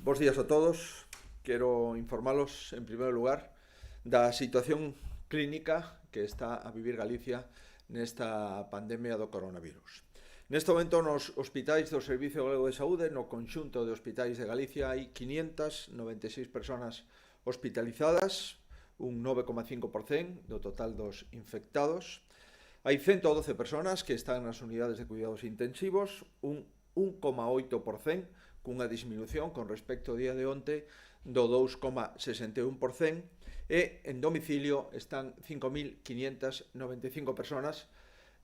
Bos días a todos. Quero informalos, en primeiro lugar, da situación clínica que está a vivir Galicia nesta pandemia do coronavirus. Neste momento, nos hospitais do Servicio Galego de Saúde, no conxunto de hospitais de Galicia, hai 596 persoas hospitalizadas, un 9,5% do total dos infectados. Hai 112 persoas que están nas unidades de cuidados intensivos, un 1,8%, cunha disminución con respecto ao día de onte do 2,61%, e en domicilio están 5.595 persoas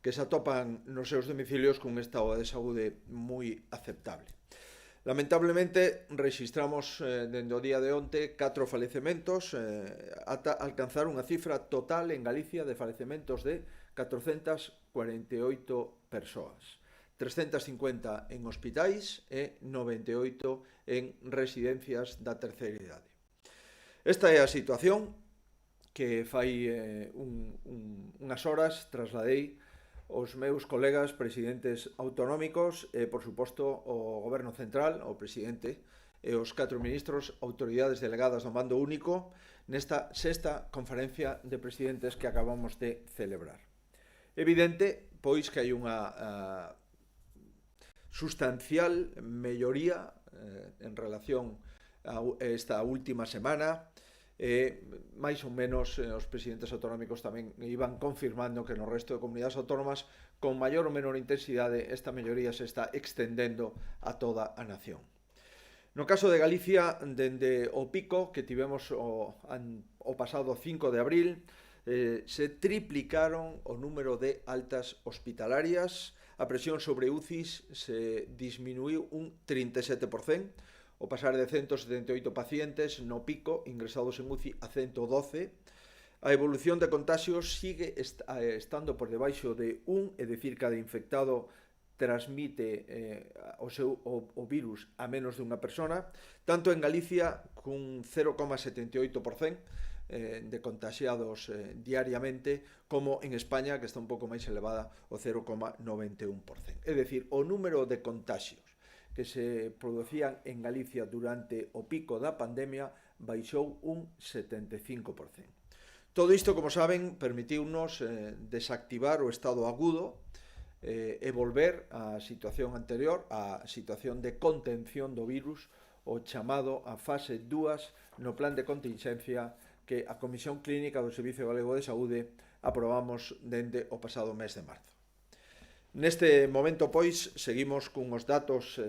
que se atopan nos seus domicilios cun estado de saúde moi aceptable. Lamentablemente, registramos dende o día de onte 4 falecementos ata alcanzar unha cifra total en Galicia de falecementos de 448 persoas. 350 en hospitais e 98 en residencias da terceira idade. Esta é a situación que fai unhas horas trasladei os meus colegas presidentes autonómicos e, por suposto, o Goberno Central, o presidente e os 4 ministros, autoridades delegadas do mando único, nesta sexta conferencia de presidentes que acabamos de celebrar. Evidente, pois, que hai unha sustancial melloría en relación a esta última semana, máis ou menos os presidentes autonómicos tamén iban confirmando que no resto de comunidades autónomas, con maior ou menor intensidade, esta melloría se está extendendo a toda a nación. No caso de Galicia, dende o pico que tivemos o pasado 5 de abril, se triplicaron o número de altas hospitalarias, a presión sobre UCIs se disminuiu un 37%, o pasar de 178 pacientes no pico ingresados en UCI a 112. A evolución de contagios sigue estando por debaixo de 1, é dicir, cada infectado transmite o virus a menos de unha persona, tanto en Galicia cun 0,78% de contagiados diariamente, como en España, que está un pouco máis elevada, o 0,91%. É dicir, o número de contagios que se producían en Galicia durante o pico da pandemia baixou un 75%. Todo isto, como saben, permitiunos desactivar o estado agudo e volver á situación anterior, á situación de contención do virus, o chamado a fase 2 no plan de contingencia que a Comisión Clínica do Servicio Galego de Saúde aprobamos dende o pasado mes de marzo. Neste momento, pois, seguimos cunhos datos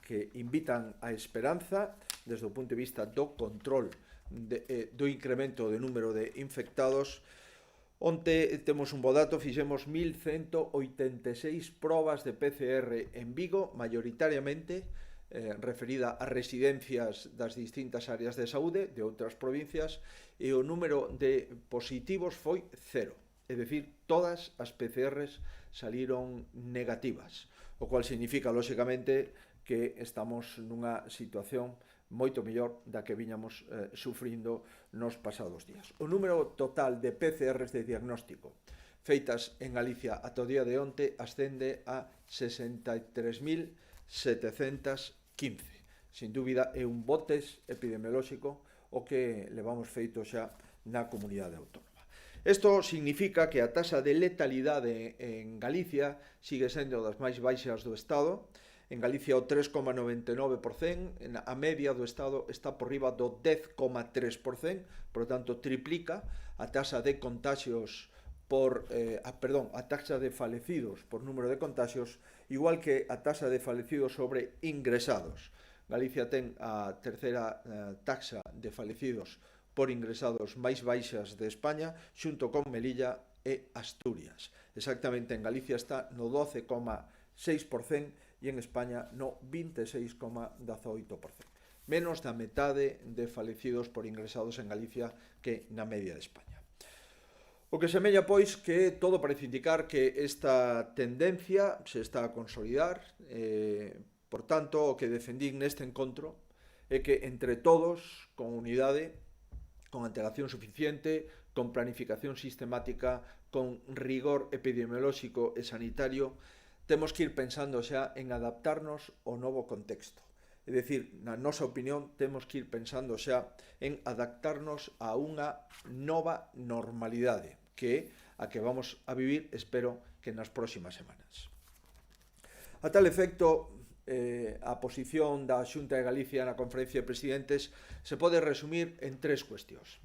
que invitan a esperanza desde o punto de vista do control do incremento de número de infectados. Onte temos un bo dato, fixemos 1.186 probas de PCR en Vigo, maioritariamente referida a residencias das distintas áreas de saúde de outras provincias, e o número de positivos foi 0. É dicir, todas as PCRs saliron negativas, o cual significa, lóxicamente, que estamos nunha situación moito mellor da que viñamos sufrindo nos pasados días. O número total de PCRs de diagnóstico feitas en Galicia ata o día de onte ascende a 63.715. Sin dúbida, é un bo test epidemiolóxico o que levamos feito xa na comunidade autónoma. Isto significa que a taxa de letalidade en Galicia sigue sendo das máis baixas do Estado. En Galicia o 3,99%, a media do Estado está por riba do 10,3%, por tanto triplica a taxa de contagios a taxa de falecidos por número de contagios, igual que a taxa de falecidos sobre ingresados. Galicia ten a terceira taxa de falecidos por ingresados máis baixas de España, xunto con Melilla e Asturias. Exactamente, en Galicia está no 12,6% e en España no 26,18%. Menos da metade de falecidos por ingresados en Galicia que na media de España. O que semella, pois, que todo parece indicar que esta tendencia se está a consolidar. Por tanto, o que defendín neste encontro é que entre todos, con unidade, con antelación suficiente, con planificación sistemática, con rigor epidemiolóxico e sanitario, temos que ir pensando xa en adaptarnos ao novo contexto. É dicir, na nosa opinión, temos que ir pensando xa en adaptarnos a unha nova normalidade, que é a que vamos a vivir, espero que nas próximas semanas. A tal efecto, a posición da Xunta de Galicia na Conferencia de Presidentes se pode resumir en tres cuestións.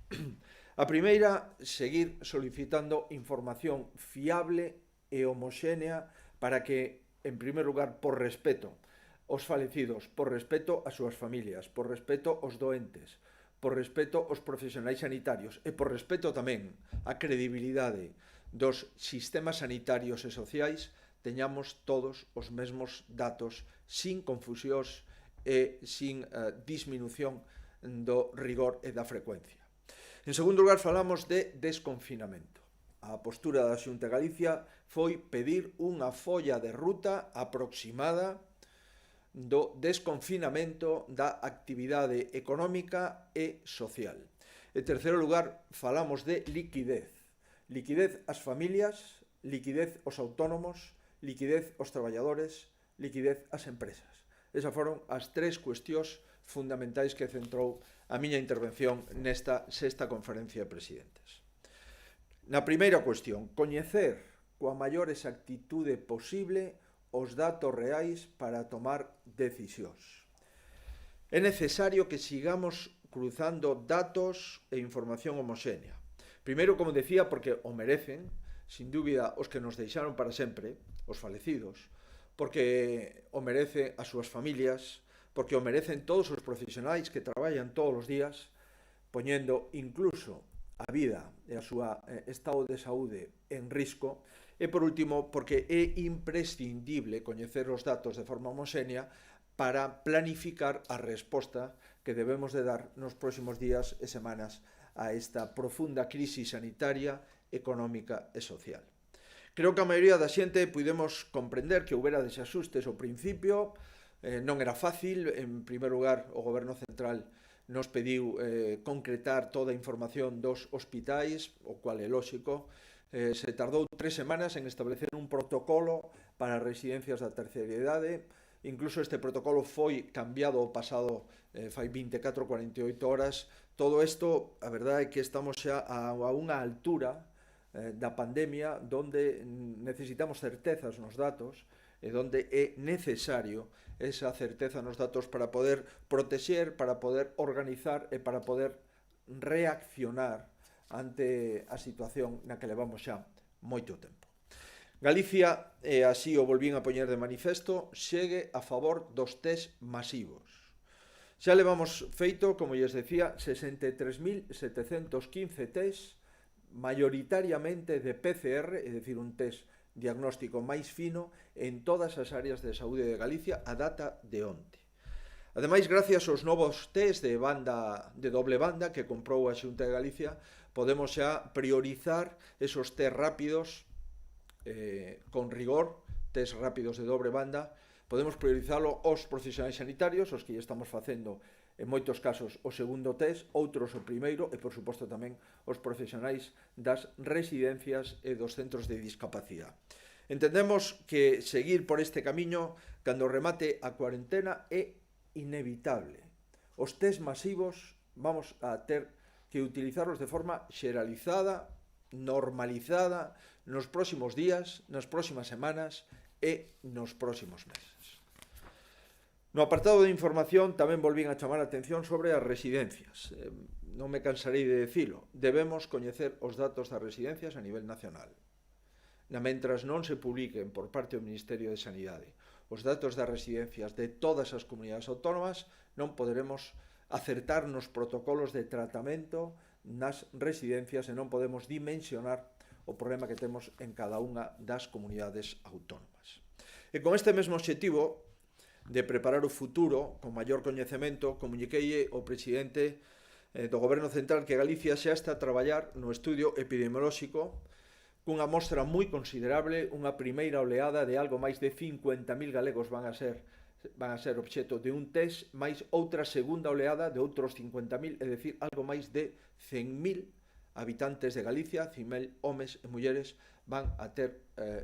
A primeira, seguir solicitando información fiable e homoxénea para que, en primer lugar, por respeto aos falecidos, por respeto ás súas familias, por respeto aos doentes, por respeto aos profesionais sanitarios e por respeto tamén á credibilidade dos sistemas sanitarios e sociais, teñamos todos os mesmos datos sin confusións e sin disminución do rigor e da frecuencia. En segundo lugar, falamos de desconfinamento. A postura da Xunta de Galicia foi pedir unha folla de ruta aproximada do desconfinamento da actividade económica e social. En terceiro lugar, falamos de liquidez. Liquidez ás familias, liquidez aos autónomos, liquidez aos traballadores, liquidez ás empresas. Esas foron as tres cuestións fundamentais que centrou a miña intervención nesta sexta conferencia de presidentes. Na primeira cuestión, coñecer coa maior exactitude posible os datos reais para tomar decisións. É necesario que sigamos cruzando datos e información homoxénea. Primeiro, como decía, porque o merecen, sin dúbida, os que nos deixaron para sempre, os falecidos, porque o merece as súas familias, porque o merecen todos os profesionais que traballan todos os días, poñendo incluso a vida e a súa estado de saúde en risco. E, por último, porque é imprescindible coñecer os datos de forma homoxénea para planificar a resposta que debemos de dar nos próximos días e semanas a esta profunda crise sanitaria, económica e social. Creo que a maioría da xente pudemos comprender que houbera desaxustes ao principio, non era fácil. En primer lugar, o Goberno Central nos pediu concretar toda a información dos hospitais, o cual é lóxico. Se tardou 3 semanas en establecer un protocolo para residencias da terceira idade. Incluso este protocolo foi cambiado o pasado fai 24 ou 48 horas. Todo isto, a verdade é que estamos xa a unha altura da pandemia donde necesitamos certezas nos datos e donde é necesario esa certeza nos datos para poder protexer, para poder organizar e para poder reaccionar ante a situación na que levamos xa moito tempo. Galicia, e así o volvín a poñer de manifesto, segue a favor dos test masivos. Xa levamos feito, como lles decía, 63.715 test, maioritariamente de PCR, é dicir, un test diagnóstico máis fino en todas as áreas de saúde de Galicia a data de onte. Ademais, gracias aos novos test de doble banda que comprou a Xunta de Galicia, podemos xa priorizar esos test rápidos con rigor, test rápidos de doble banda. Podemos priorizalo aos profesionais sanitarios, os que ya estamos facendo en moitos casos o segundo test, outros o primeiro, e por suposto tamén os profesionais das residencias e dos centros de discapacidade. Entendemos que seguir por este camiño cando remate a cuarentena é inevitable. Os test masivos vamos a ter que utilizarlos de forma xeralizada, normalizada, nos próximos días, nas próximas semanas e nos próximos meses. No apartado de información tamén volvín a chamar a atención sobre as residencias. Non me cansarei de dicilo, debemos coñecer os datos das residencias a nivel nacional. Mentras non se publiquen por parte do Ministerio de Sanidade os datos das residencias de todas as comunidades autónomas, non poderemos acertar nos protocolos de tratamento nas residencias e non podemos dimensionar o problema que temos en cada unha das comunidades autónomas. E con este mesmo obxectivo de preparar o futuro con maior coñecemento, comuniquei ao presidente do Goberno Central que Galicia xa está a traballar no estudio epidemiolóxico cunha mostra moi considerable, unha primeira oleada de algo máis de 50.000 galegos van a ser obxeto de un test, máis outra segunda oleada de outros 50.000, é dicir, algo máis de 100.000 habitantes de Galicia, 100.000 homes e mulleres van a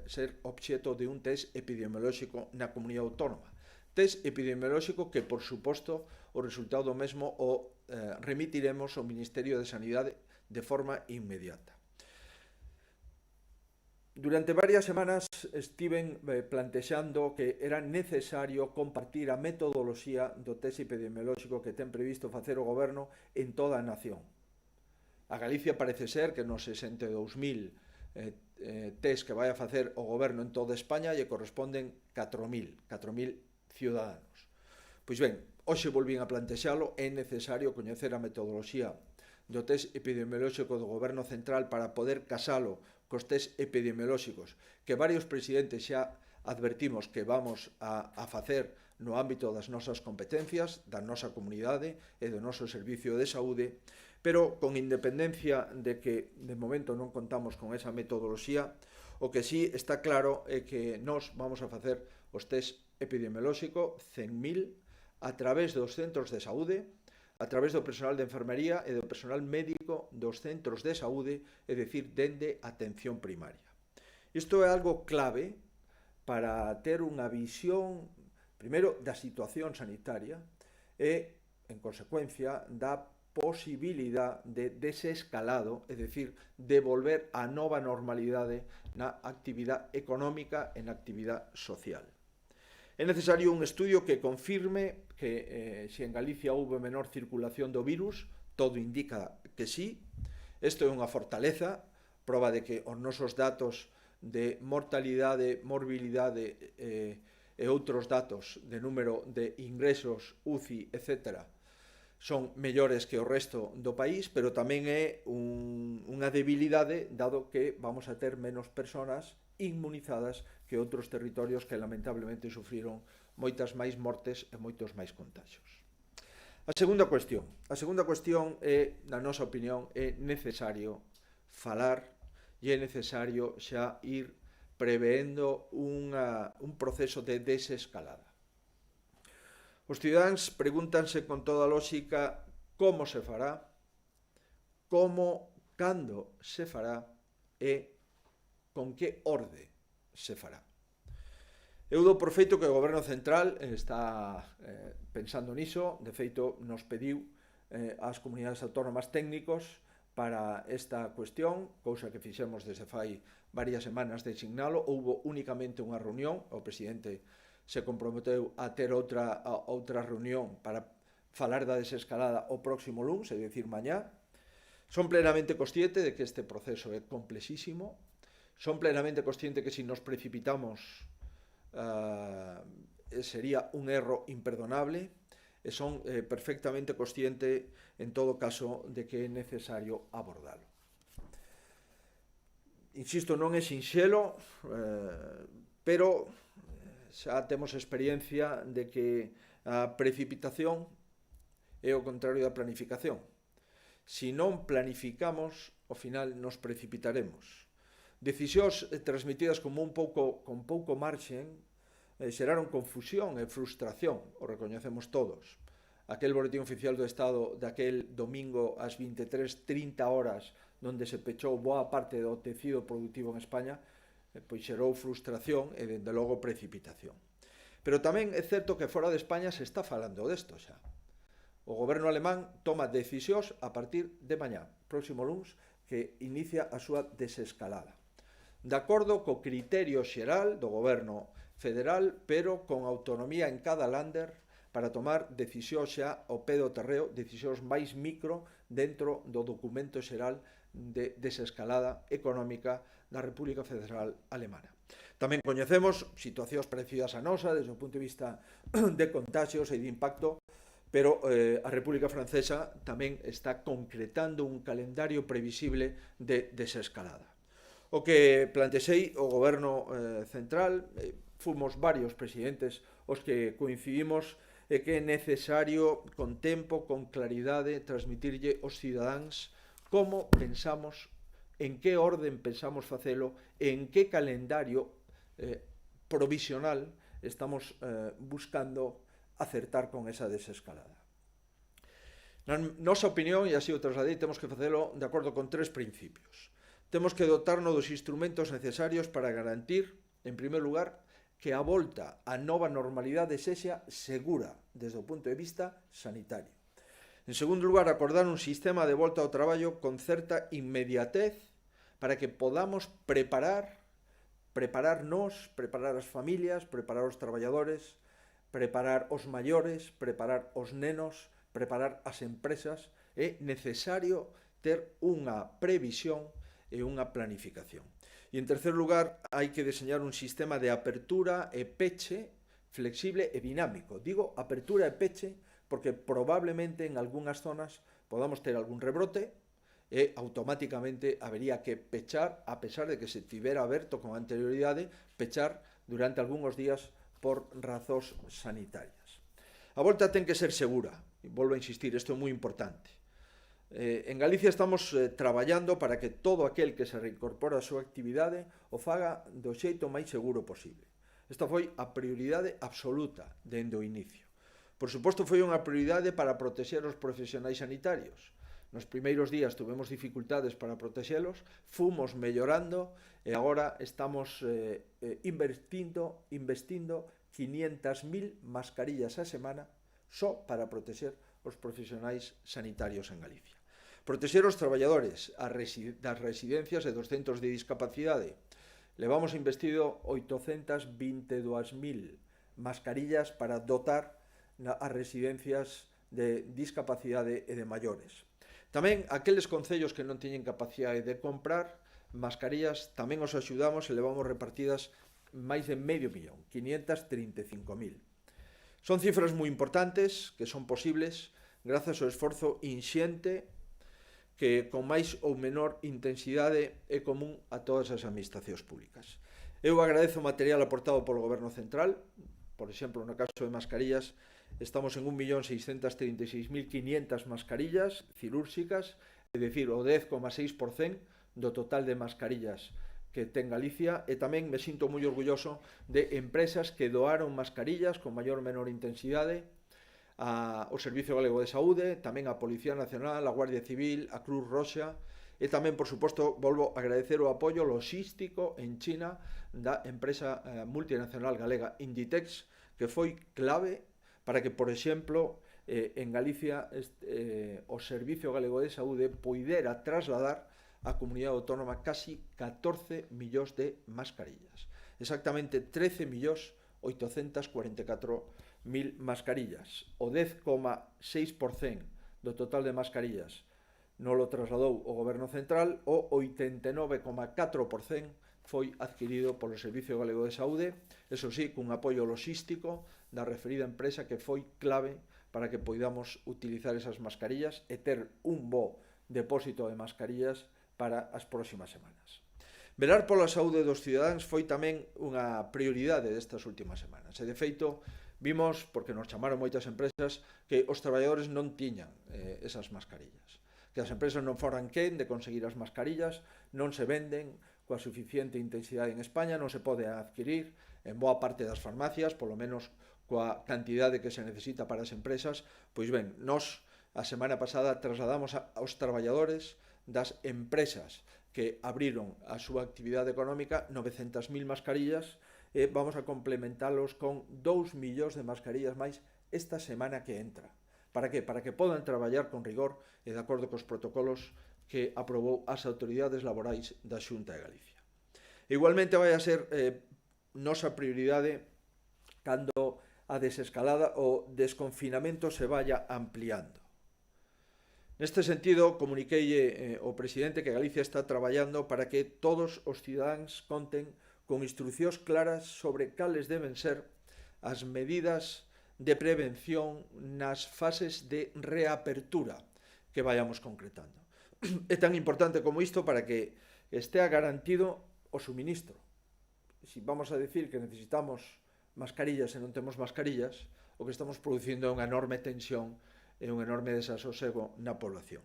ser obxeto de un test epidemiolóxico na comunidade autónoma. test epidemiolóxico que, por suposto, o resultado do mesmo o remitiremos ao Ministerio de Sanidade de forma inmediata. Durante varias semanas estiven plantexando que era necesario compartir a metodoloxía do test epidemiolóxico que ten previsto facer o Goberno en toda a nación. A Galicia parece ser que nos 62.000 test que vai a facer o Goberno en toda España lle corresponden 4.000 ciudadanos. Pois ben, hoxe volvín a plantexalo, é necesario coñecer a metodoloxía do test epidemiolóxico do Goberno Central para poder casalo cos test epidemiolóxicos que varios presidentes xa advertimos que vamos a facer no ámbito das nosas competencias, da nosa comunidade e do noso servicio de saúde, pero con independencia de que de momento non contamos con esa metodoloxía, o que sí está claro é que nós vamos a facer os test epidemiolóxico 100.000 a través dos centros de saúde, a través do personal de enfermería e do personal médico dos centros de saúde, é dicir, dende a atención primaria. Isto é algo clave para ter unha visión, primeiro, da situación sanitaria e, en consecuencia, da posibilidad de desescalado, é dicir, de volver á nova normalidade na actividade económica e na actividade social. É necesario un estudio que confirme que se en Galicia houve menor circulación do virus, todo indica que sí. Isto é unha fortaleza, proba de que os nosos datos de mortalidade, morbilidade e outros datos de número de ingresos, UCI, etc., son mellores que o resto do país, pero tamén é unha debilidade, dado que vamos a ter menos persoas inmunizadas que outros territorios que lamentablemente sufriron moitas máis mortes e moitos máis contagios. A segunda cuestión é, na nosa opinión, é necesario falar e é necesario xa ir preveendo un proceso de desescalada. Os cidadáns pregúntanse con toda lógica como se fará, cando se fará e con que orde se fará. Eu dou por feito que o Goberno Central está pensando niso. De feito, nos pediu ás comunidades autónomas técnicos para esta cuestión, cousa que fixemos desde fai varias semanas de signalo. Houbo únicamente unha reunión, o presidente se comprometeu a ter outra reunión para falar da desescalada o próximo luns, é dicir, mañá. Son plenamente consciente de que este proceso é complexísimo. Son plenamente consciente que se nos precipitamos sería un erro imperdonable, e son perfectamente consciente, en todo caso, de que é necesario abordalo. Insisto, non é sinxelo, pero xa temos experiencia de que a precipitación é o contrario da planificación. Se non planificamos, ao final nos precipitaremos. Decisións transmitidas con pouco marxen xeraron confusión e frustración, o recoñecemos todos. Aquel boletín oficial do Estado daquel domingo ás 23:30 horas, onde se pechou boa parte do tecido productivo en España, pois xerou frustración e, dende logo, precipitación. Pero tamén é certo que fora de España se está falando desto xa. O goberno alemán toma decisións a partir de mañá, próximo luns, que inicia a súa desescalada. De acordo co criterio xeral do goberno federal, pero con autonomía en cada lander para tomar decisións xa ao pé do terreo, decisións máis micro dentro do documento xeral de desescalada económica da República Federal Alemana. Tamén coñecemos situacións parecidas a nosa desde o punto de vista de contagios e de impacto, pero a República Francesa tamén está concretando un calendario previsible de desescalada. O que plantexei o goberno central, fomos varios presidentes os que coincidimos, é que é necesario, con tempo, con claridade, transmitirlle aos cidadáns como pensamos, en que orden pensamos facelo, en que calendario provisional estamos buscando acertar con esa desescalada. Na nosa opinión, e así o trasladei, temos que facelo de acordo con tres principios. Temos que dotarnos dos instrumentos necesarios para garantir, en primer lugar, que a volta á nova normalidade sexa segura desde o punto de vista sanitario. En segundo lugar, acordar un sistema de volta ao traballo con certa inmediatez para que podamos prepararnos, preparar as familias, preparar os traballadores, preparar os maiores, preparar os nenos, preparar as empresas. É necesario ter unha previsión e unha planificación. E en terceiro lugar, hai que deseñar un sistema de apertura e peche flexible e dinámico. Digo apertura e peche porque probablemente en algunhas zonas podamos ter algún rebrote e automáticamente habería que pechar, a pesar de que se tivera aberto con anterioridade, pechar durante algúns días por razóns sanitarias. A volta ten que ser segura, e volvo a insistir, isto é moi importante. En Galicia estamos traballando para que todo aquel que se reincorpora a súa actividade o faga do xeito máis seguro posible. Esta foi a prioridade absoluta dende o inicio. Por suposto, foi unha prioridade para protexer os profesionais sanitarios. Nos primeiros días tuvemos dificultades para protexelos, fomos mellorando e agora estamos investindo 500.000 mascarillas a semana só para protexer os profesionais sanitarios en Galicia. Protexer os traballadores das residencias e dos centros de discapacidade. Levamos investido 822.000 mascarillas para dotar as residencias de discapacidade e de maiores. Tamén aqueles concellos que non teñen capacidade de comprar mascarillas, tamén os axudamos e levamos repartidas máis de 500.000, 535.000. Son cifras moi importantes que son posibles grazas ao esforzo inxente que con máis ou menor intensidade é común a todas as administracións públicas. Eu agradezo o material aportado polo Goberno Central. Por exemplo, no caso de mascarillas, estamos en 1.636.500 mascarillas cirúrxicas, é dicir, o 10,6% do total de mascarillas que ten Galicia, e tamén me sinto moi orgulloso de empresas que doaron mascarillas con maior ou menor intensidade ao Servicio Galego de Saúde, tamén a Policía Nacional, a Guardia Civil, a Cruz Roxa, e tamén, por suposto, volvo a agradecer o apoio logístico en China da empresa multinacional galega Inditex, que foi clave para que, por exemplo, en Galicia o Servicio Galego de Saúde poidera trasladar á comunidade autónoma casi 14 millóns de mascarillas. Exactamente 13.844.000 mascarillas. O 10,6% do total de mascarillas non lo trasladou o Goberno Central, o 89,4% foi adquirido polo Servicio Galego de Saúde, eso sí, cun apoio logístico da referida empresa que foi clave para que poidamos utilizar esas mascarillas e ter un bo depósito de mascarillas para as próximas semanas. Velar pola saúde dos cidadáns foi tamén unha prioridade destas últimas semanas. E, de feito, vimos, porque nos chamaron moitas empresas, que os traballadores non tiñan esas mascarillas. Que as empresas non foran quen de conseguir as mascarillas, non se venden coa suficiente intensidade en España, non se pode adquirir en boa parte das farmacias, polo menos coa cantidade que se necesita para as empresas. Pois ben, nós a semana pasada trasladamos aos traballadores das empresas que abriron a súa actividade económica 900.000 mascarillas e vamos a complementalos con 2 millóns de mascarillas máis esta semana que entra. Para que? Para que podan traballar con rigor e de acordo cos protocolos que aprobou as autoridades laborais da Xunta de Galicia. Igualmente vai a ser nosa prioridade cando a desescalada o desconfinamento se vaya ampliando. Neste sentido, comuniquei ao presidente que Galicia está traballando para que todos os cidadáns conten con instruccións claras sobre cales deben ser as medidas de prevención nas fases de reapertura que vayamos concretando. É tan importante como isto para que estea garantido o suministro. Si vamos a decir que necesitamos mascarillas e non temos mascarillas, o que estamos producindo é unha enorme tensión e un enorme desasosego na población.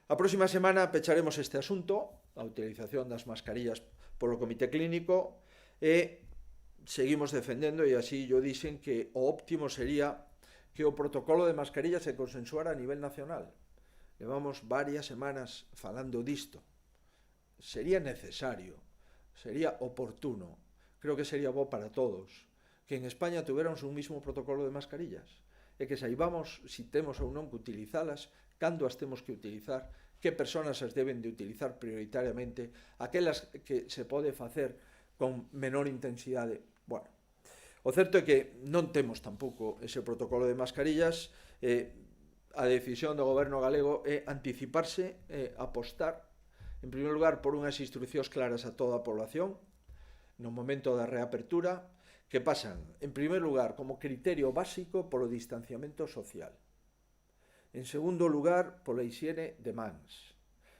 A próxima semana pecharemos este asunto, a utilización das mascarillas polo Comité Clínico, e seguimos defendendo, e así yo dixen, que o óptimo sería que o protocolo de mascarillas se consensuara a nivel nacional. Levamos varias semanas falando disto. Sería necesario, sería oportuno creo que sería bo para todos que en España tuviéramos un mismo protocolo de mascarillas e que saibamos si temos ou non que utilizalas, cando as temos que utilizar, que persoas as deben de utilizar prioritariamente, aquelas que se pode facer con menor intensidade. Bueno, o certo é que non temos tampouco ese protocolo de mascarillas. A decisión do goberno galego é anticiparse, apostar, en primeiro lugar, por unhas instruccións claras a toda a población no momento da reapertura, que pasan, en primeiro lugar, como criterio básico polo distanciamento social. En segundo lugar, pola higiene de mans.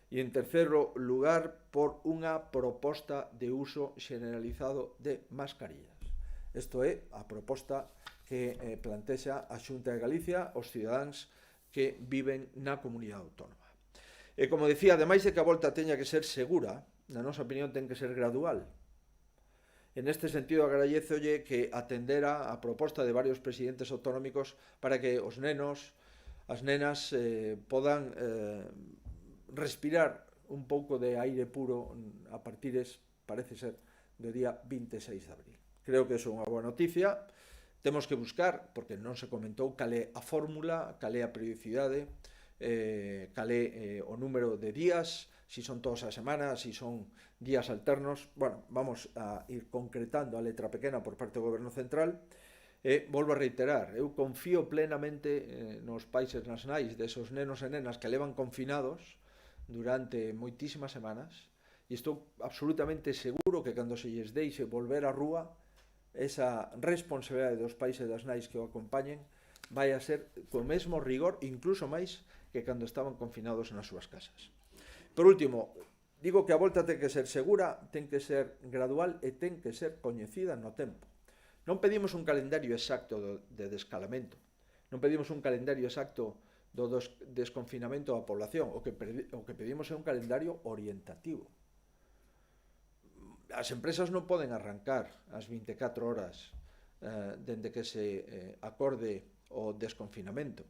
E en terceiro lugar, por unha proposta de uso generalizado de mascarillas. Isto é a proposta que plantexa a Xunta de Galicia aos cidadáns que viven na comunidade autónoma. E como decía, ademais de que a volta teña que ser segura, na nosa opinión ten que ser gradual. En este sentido, agradézolle que atendera a proposta de varios presidentes autonómicos para que os nenos, as nenas, podan respirar un pouco de aire puro a partir, parece ser, do día 26 de abril. Creo que é unha boa noticia. Temos que buscar, porque non se comentou, cal é a fórmula, cal é a periodicidade, cal é o número de días, si son todas as semanas, si son días alternos. Bueno, vamos a ir concretando a letra pequena por parte do Goberno Central. Volvo a reiterar, eu confío plenamente nos pais e nas nais desos nenos e nenas que levan confinados durante moitísimas semanas, e estou absolutamente seguro que cando se lles deixe volver á rúa, esa responsabilidade dos pais e das nais que o acompañen vai a ser co mesmo rigor, incluso máis que cando estaban confinados nas súas casas. Por último, digo que a volta ten que ser segura, ten que ser gradual e ten que ser coñecida no tempo. Non pedimos un calendario exacto de descalamento, non pedimos un calendario exacto do desconfinamento da población, o que pedimos é un calendario orientativo. As empresas non poden arrancar as 24 horas dende que se acorde o desconfinamento.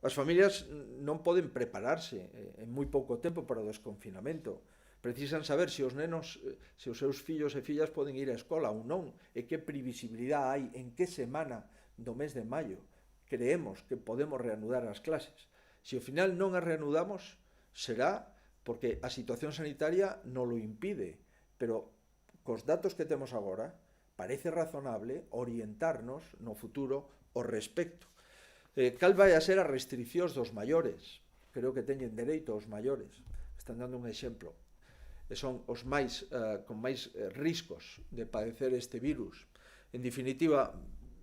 As familias non poden prepararse en moi pouco tempo para o desconfinamento. Precisan saber se os nenos, se os seus fillos e fillas poden ir á escola ou non, e que previsibilidade hai, en que semana do mes de maio creemos que podemos reanudar as clases. Se ao final non as reanudamos, será porque a situación sanitaria non lo impide, pero cos datos que temos agora, parece razonable orientarnos no futuro ao respecto. Cal vai a ser as restriccións dos maiores? Creo que teñen dereito os maiores. Están dando un exemplo. Son os máis con máis riscos de padecer este virus. En definitiva,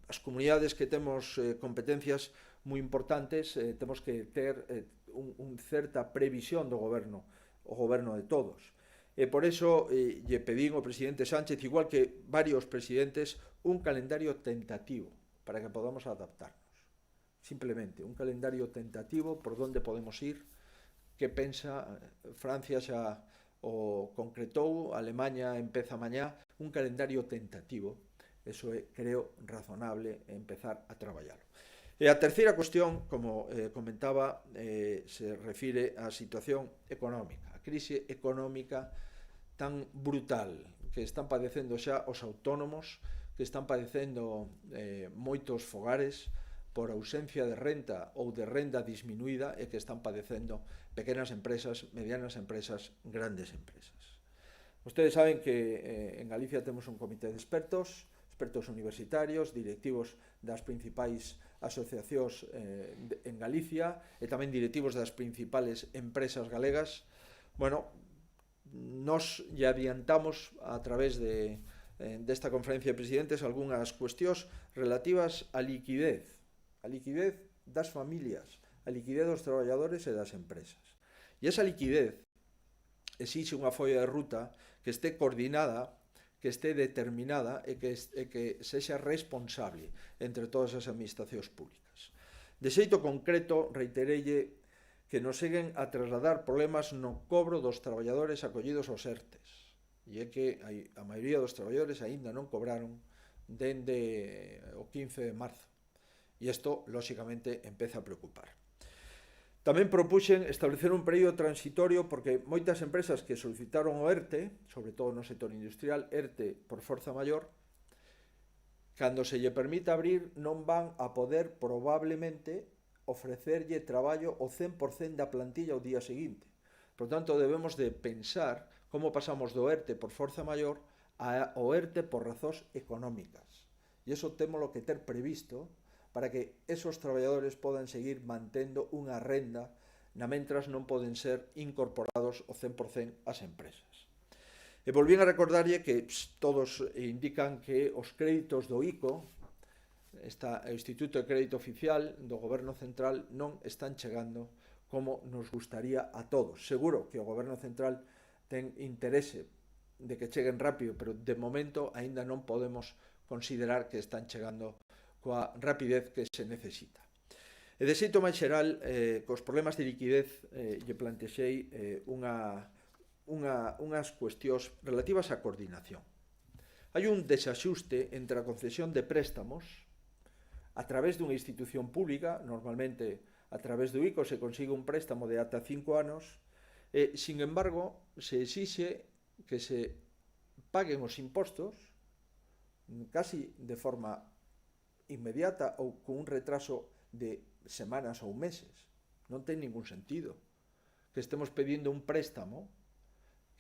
as comunidades que temos competencias moi importantes, temos que ter unha certa previsión do goberno, o goberno de todos. E por iso lle pedín ao presidente Sánchez, igual que varios presidentes, un calendario tentativo para que podamos adaptarnos. Simplemente, un calendario tentativo por onde podemos ir, que pensa, Francia xa o concretou, Alemanha empeza mañá, un calendario tentativo. Eso é, creo, razonable empezar a traballalo. E a terceira cuestión, como comentaba, se refire á situación económica, a crise económica tan brutal que están padecendo xa os autónomos, que están padecendo moitos fogares por ausencia de renta ou de renda disminuída, e que están padecendo pequenas empresas, medianas empresas, grandes empresas. Ustedes saben que en Galicia temos un comité de expertos universitarios, directivos das principais asociacións en Galicia e tamén directivos das principales empresas galegas. Bueno, nos lle adiantamos a través desta conferencia de presidentes algunhas cuestións relativas á liquidez das familias, a liquidez dos traballadores e das empresas. E esa liquidez exixe unha folla de ruta que este coordinada, que este determinada e que sexa responsable entre todas as administracións públicas. De xeito concreto, reiterelle que nos seguen a trasladar problemas no cobro dos traballadores acollidos aos ERTES. E é que a maioría dos traballadores aínda non cobraron dende o 15 de marzo. E isto, lóxicamente, empeza a preocupar. Tamén propuxen establecer un período transitorio porque moitas empresas que solicitaron o ERTE, sobre todo no sector industrial, ERTE por forza maior, cando se lle permita abrir non van a poder probablemente ofrecerlle traballo o 100% da plantilla ao día seguinte. Por tanto, debemos de pensar como pasamos do ERTE por forza maior ao ERTE por razóns económicas. E iso témolo que ter previsto para que esos traballadores podan seguir mantendo unha renda na mentras non poden ser incorporados ao 100% ás empresas. E volvín a recordarlle que todos indican que os créditos do ICO, o Instituto de Crédito Oficial do Goberno Central, non están chegando como nos gustaría a todos. Seguro que o Goberno Central ten interese de que cheguen rápido, pero de momento aínda non podemos considerar que están chegando coa rapidez que se necesita. E de xeito máis xeral, cos problemas de liquidez, lle plantexei unhas cuestións relativas á coordinación. Hai un desaxuste entre a concesión de préstamos a través dunha institución pública, normalmente a través do ICO se consigue un préstamo de ata 5 anos, e, sin embargo, se exixe que se paguen os impostos casi de forma inmediata ou con un retraso de semanas ou meses. Non ten ningún sentido que estemos pedindo un préstamo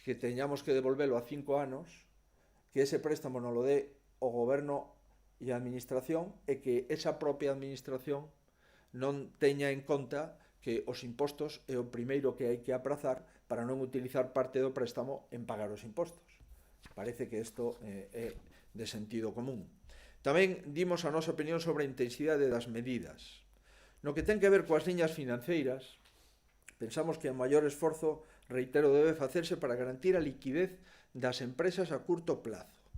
que teñamos que devolvelo a 5 anos, que ese préstamo non lo dé o goberno e a administración e que esa propia administración non teña en conta que os impostos é o primeiro que hai que aprazar para non utilizar parte do préstamo en pagar os impostos. Parece que isto é de sentido común. Tamén dimos a nosa opinión sobre a intensidade das medidas. No que ten que ver coas liñas financeiras, pensamos que o maior esforzo, reitero, debe facerse para garantir a liquidez das empresas a curto plazo,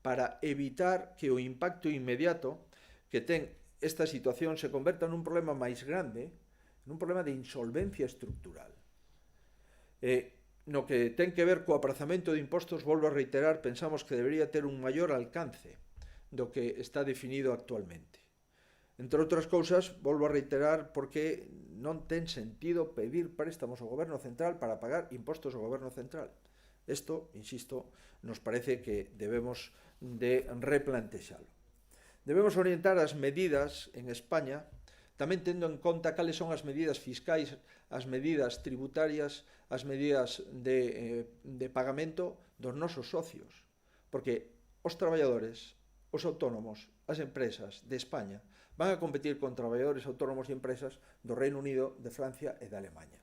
para evitar que o impacto inmediato que ten esta situación se converta nun problema máis grande, nun problema de insolvencia estructural. No que ten que ver co aprazamento de impostos, volvo a reiterar, pensamos que debería ter un maior alcance do que está definido actualmente. Entre outras cousas, volvo a reiterar porque non ten sentido pedir préstamos ao Goberno Central para pagar impostos ao Goberno Central. Isto, insisto, nos parece que debemos de replantexalo. Debemos orientar as medidas en España tamén tendo en conta cales son as medidas fiscais, as medidas tributarias, as medidas de pagamento dos nosos socios. Porque os traballadores, os autónomos, as empresas de España van a competir con traballadores autónomos e empresas do Reino Unido, de Francia e de Alemanha.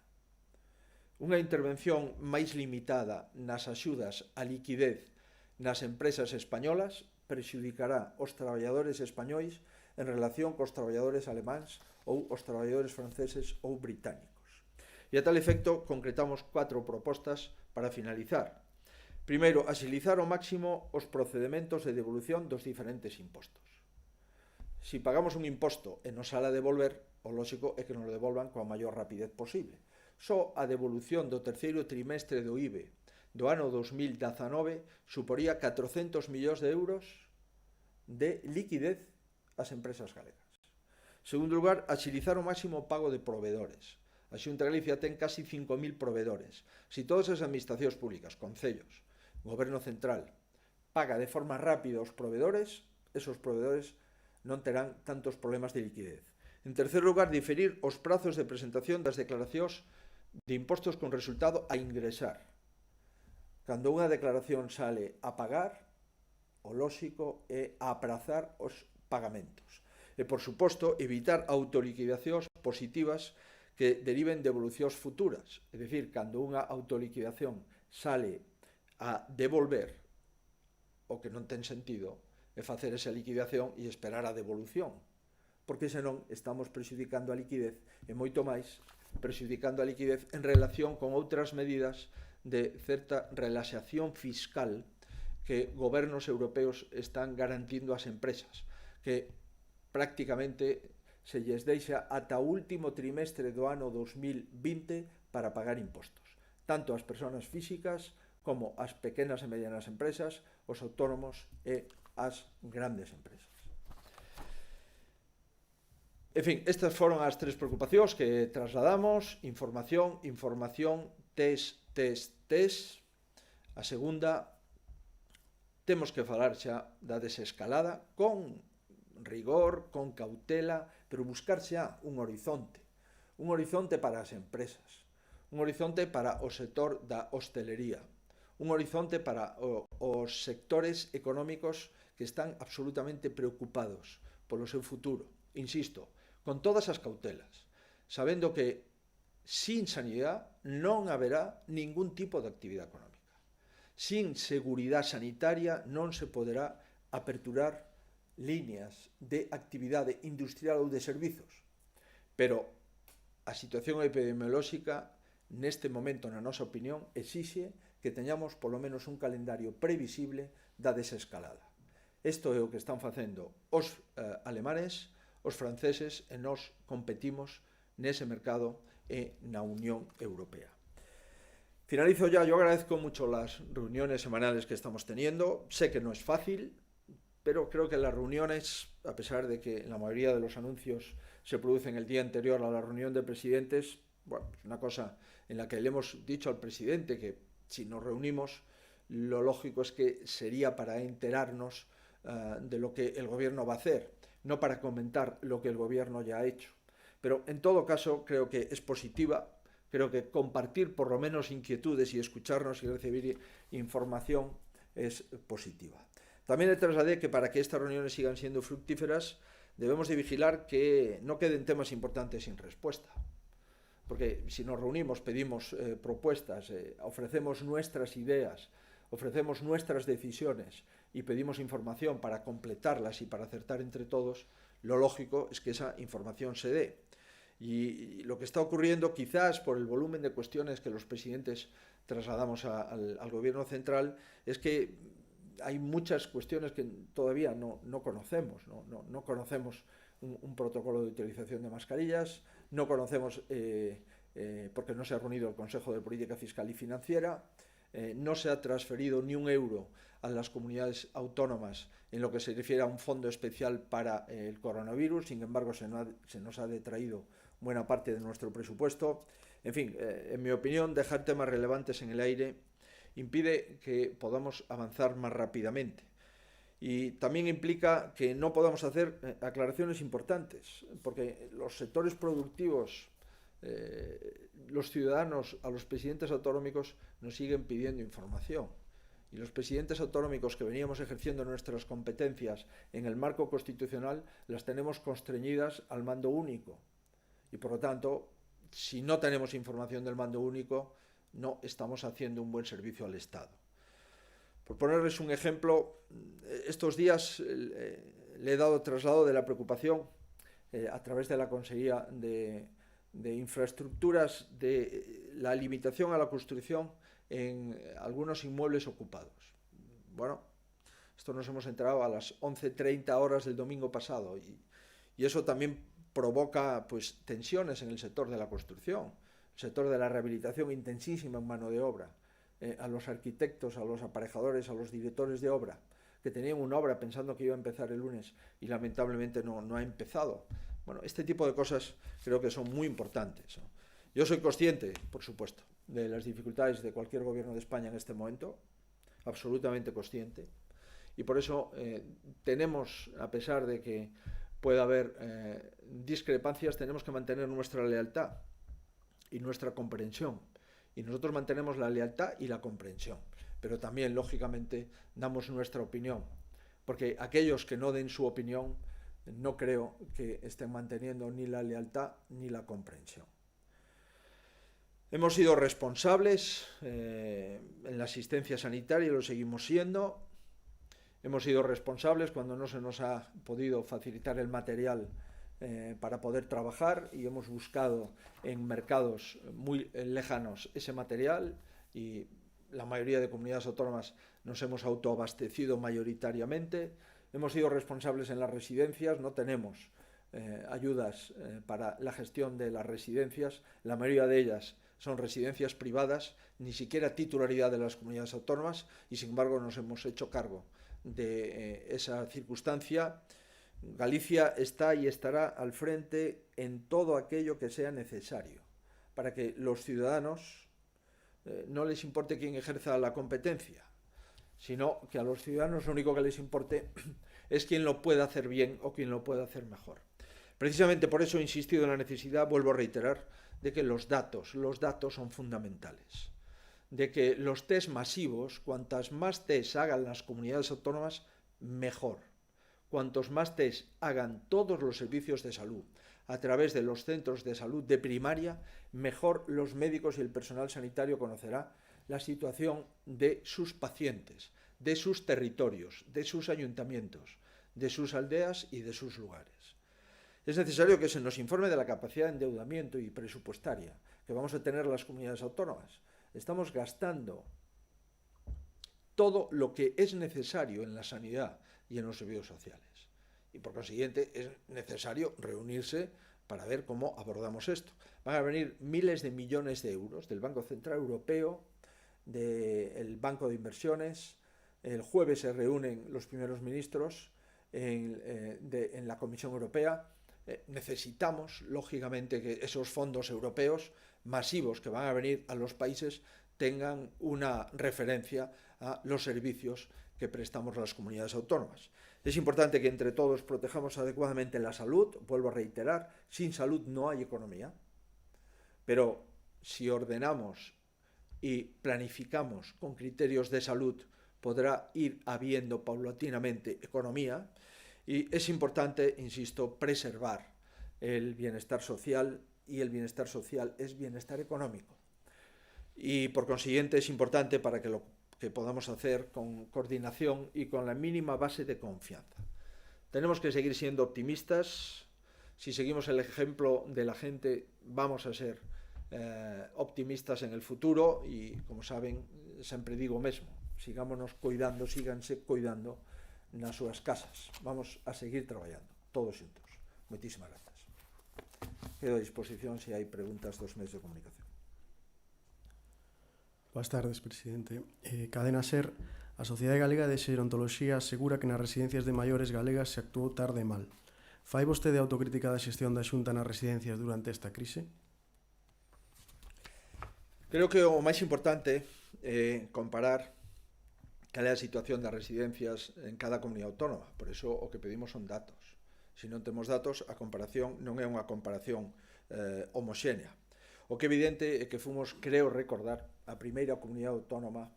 Unha intervención máis limitada nas axudas á liquidez nas empresas españolas prexudicará os traballadores españois en relación cos traballadores alemáns ou os traballadores franceses ou británicos. E a tal efecto concretamos 4 propostas para finalizar. Primeiro, axilizar ao máximo os procedementos de devolución dos diferentes impostos. Si pagamos un imposto e nos sale a devolver, o lógico é que nos lo devolvan coa maior rapidez posible. Só a devolución do terceiro trimestre do IBE do ano 2019 suporía 400 millóns de euros de liquidez ás empresas galegas. En segundo lugar, axilizar ao máximo o pago de provedores. A Xunta de Galicia ten casi 5.000 provedores. Si todas as administracións públicas, concellos, Goberno Central, paga de forma rápida aos provedores, esos provedores non terán tantos problemas de liquidez. En terceiro lugar, diferir os prazos de presentación das declaracións de impostos con resultado a ingresar. Cando unha declaración sale a pagar, o lóxico é aprazar os pagamentos. E, por suposto, evitar autoliquidacións positivas que deriven de evolucións futuras. É dicir, cando unha autoliquidación sale a devolver, o que non ten sentido é facer esa liquidación e esperar a devolución, porque senón estamos prexudicando a liquidez e moito máis prexudicando a liquidez en relación con outras medidas de certa relaxación fiscal que gobernos europeos están garantindo ás empresas, que prácticamente se lles deixa ata o último trimestre do ano 2020 para pagar impostos, tanto as persoas físicas como as pequenas e medianas empresas, os autónomos e as grandes empresas. En fin, estas foron as tres preocupacións que trasladamos: información, información, test, test, test. A segunda, temos que falar xa da desescalada con rigor, con cautela, pero buscar xa un horizonte para as empresas, un horizonte para o sector da hostelería, un horizonte para os sectores económicos que están absolutamente preocupados polo seu futuro. Insisto, con todas as cautelas, sabendo que sin sanidade non haberá ningún tipo de actividade económica. Sin seguridade sanitaria non se poderá aperturar líneas de actividade industrial ou de servizos. Pero a situación epidemiolóxica neste momento, na nosa opinión, exixe que teñamos polo menos un calendario previsible da desescalada. Isto é o que están facendo os alemanes, os franceses, e nós competimos nese mercado e na Unión Europea. Finalizo ya. Yo agradezco mucho las reuniones semanales que estamos teniendo. Sé que no es fácil, pero creo que las reuniones, a pesar de que la mayoría de los anuncios se producen el día anterior a la reunión de presidentes, bueno, es una cosa en la que le hemos dicho al presidente que si nos reunimos, lo lógico es que sería para enterarnos de lo que el gobierno va a hacer, no para comentar lo que el gobierno ya ha hecho. Pero en todo caso creo que es positiva, creo que compartir por lo menos inquietudes y escucharnos y recibir información es positiva. También le trasladé que para que estas reuniones sigan siendo fructíferas debemos de vigilar que no queden temas importantes sin respuesta. Porque si nos reunimos, pedimos propuestas, ofrecemos nuestras ideas, ofrecemos nuestras decisiones y pedimos información para completarlas y para acertar entre todos, lo lógico es que esa información se dé. Y lo que está ocurriendo, quizás por el volumen de cuestiones que los presidentes trasladamos al gobierno central, es que hay muchas cuestiones que todavía no conocemos. No conocemos un protocolo de utilización de mascarillas, no conocemos, porque no se ha reunido el Consejo de Política Fiscal y Financiera, no se ha transferido ni un euro a las comunidades autónomas en lo que se refiere a un fondo especial para el coronavirus. Sin embargo, se nos ha detraído buena parte de nuestro presupuesto. En fin, en mi opinión, dejar temas relevantes en el aire impide que podamos avanzar más rápidamente. Y también implica que no podamos hacer aclaraciones importantes, porque los sectores productivos, los ciudadanos, a los presidentes autonómicos nos siguen pidiendo información. Y los presidentes autonómicos que veníamos ejerciendo nuestras competencias en el marco constitucional las tenemos constreñidas al mando único. Y por lo tanto, si no tenemos información del mando único, no estamos haciendo un buen servicio al Estado. Por ponerles un ejemplo, estos días le he dado traslado de la preocupación a través de la Consejería de Infraestructuras de la limitación a la construcción en algunos inmuebles ocupados. Bueno, esto nos hemos enterado a las 11:30 horas del domingo pasado y eso también provoca pues tensiones en el sector de la construcción, el sector de la rehabilitación intensísima en mano de obra, a los arquitectos, a los aparejadores, a los directores de obra, que tenían una obra pensando que iba a empezar el lunes y lamentablemente no ha empezado. Bueno, este tipo de cosas creo que son muy importantes, ¿no? Yo soy consciente, por supuesto, de las dificultades de cualquier gobierno de España en este momento, absolutamente consciente, y por eso tenemos, a pesar de que pueda haber discrepancias, tenemos que mantener nuestra lealtad y nuestra comprensión. Y nosotros mantenemos la lealtad y la comprensión, pero también, lógicamente, damos nuestra opinión, porque aquellos que no den su opinión no creo que estén manteniendo ni la lealtad ni la comprensión. Hemos sido responsables en la asistencia sanitaria y lo seguimos siendo. Hemos sido responsables cuando no se nos ha podido facilitar el material para poder trabajar y hemos buscado en mercados muy lejanos ese material y la mayoría de comunidades autónomas nos hemos autoabastecido mayoritariamente. Hemos sido responsables en las residencias, no tenemos ayudas para la gestión de las residencias, la mayoría de ellas son residencias privadas, ni siquiera titularidad de las comunidades autónomas y sin embargo nos hemos hecho cargo de esa circunstancia. Galicia está y estará al frente en todo aquello que sea necesario para que los ciudadanos no les importe quién ejerza la competencia, sino que a los ciudadanos lo único que les importe es quién lo puede hacer bien o quién lo puede hacer mejor. Precisamente por eso he insistido en la necesidad, vuelvo a reiterar, de que los datos son fundamentales. De que los test masivos, cuantas más test hagan las comunidades autónomas, mejor. Cuantos más test hagan todos los servicios de salud a través de los centros de salud de primaria, mejor los médicos y el personal sanitario conocerá la situación de sus pacientes, de sus territorios, de sus ayuntamientos, de sus aldeas y de sus lugares. Es necesario que se nos informe de la capacidad de endeudamiento y presupuestaria que vamos a tener las comunidades autónomas. Estamos gastando todo lo que es necesario en la sanidad y en los servicios sociales. Y por consiguiente es necesario reunirse para ver cómo abordamos esto. Van a venir miles de millones de euros del Banco Central Europeo, del Banco de Inversiones. El jueves se reúnen los primeros ministros en la Comisión Europea. Necesitamos, lógicamente, que esos fondos europeos masivos que van a venir a los países tengan una referencia a los servicios que prestamos a las comunidades autónomas. Es importante que entre todos protejamos adecuadamente la salud, vuelvo a reiterar, sin salud no hay economía, pero si ordenamos y planificamos con criterios de salud, podrá ir habiendo paulatinamente economía, y es importante, insisto, preservar el bienestar social, y el bienestar social es bienestar económico. Y por consiguiente es importante para que lo que podamos hacer con coordinación y con la mínima base de confianza. Tenemos que seguir siendo optimistas. Si seguimos el ejemplo de la gente, vamos a ser optimistas en el futuro y, como saben, sempre digo o mesmo, sigámonos cuidando, síganse cuidando nas súas casas. Vamos a seguir traballando, todos xuntos. Moitísimas grazas. Quedo a disposición se hai preguntas dos medios de comunicación. Boas tardes, presidente. Cadena SER, a Sociedade Galega de Xerontoloxía asegura que nas residencias de maiores galegas se actuou tarde e mal. Fai vostede autocrítica da xestión da Xunta nas residencias durante esta crise? Creo que o máis importante é comparar cal é a situación das residencias en cada comunidade autónoma. Por iso o que pedimos son datos. Se non temos datos, a comparación non é unha comparación homoxénea. O que é evidente é que fomos, creo recordar, a primeira comunidade autónoma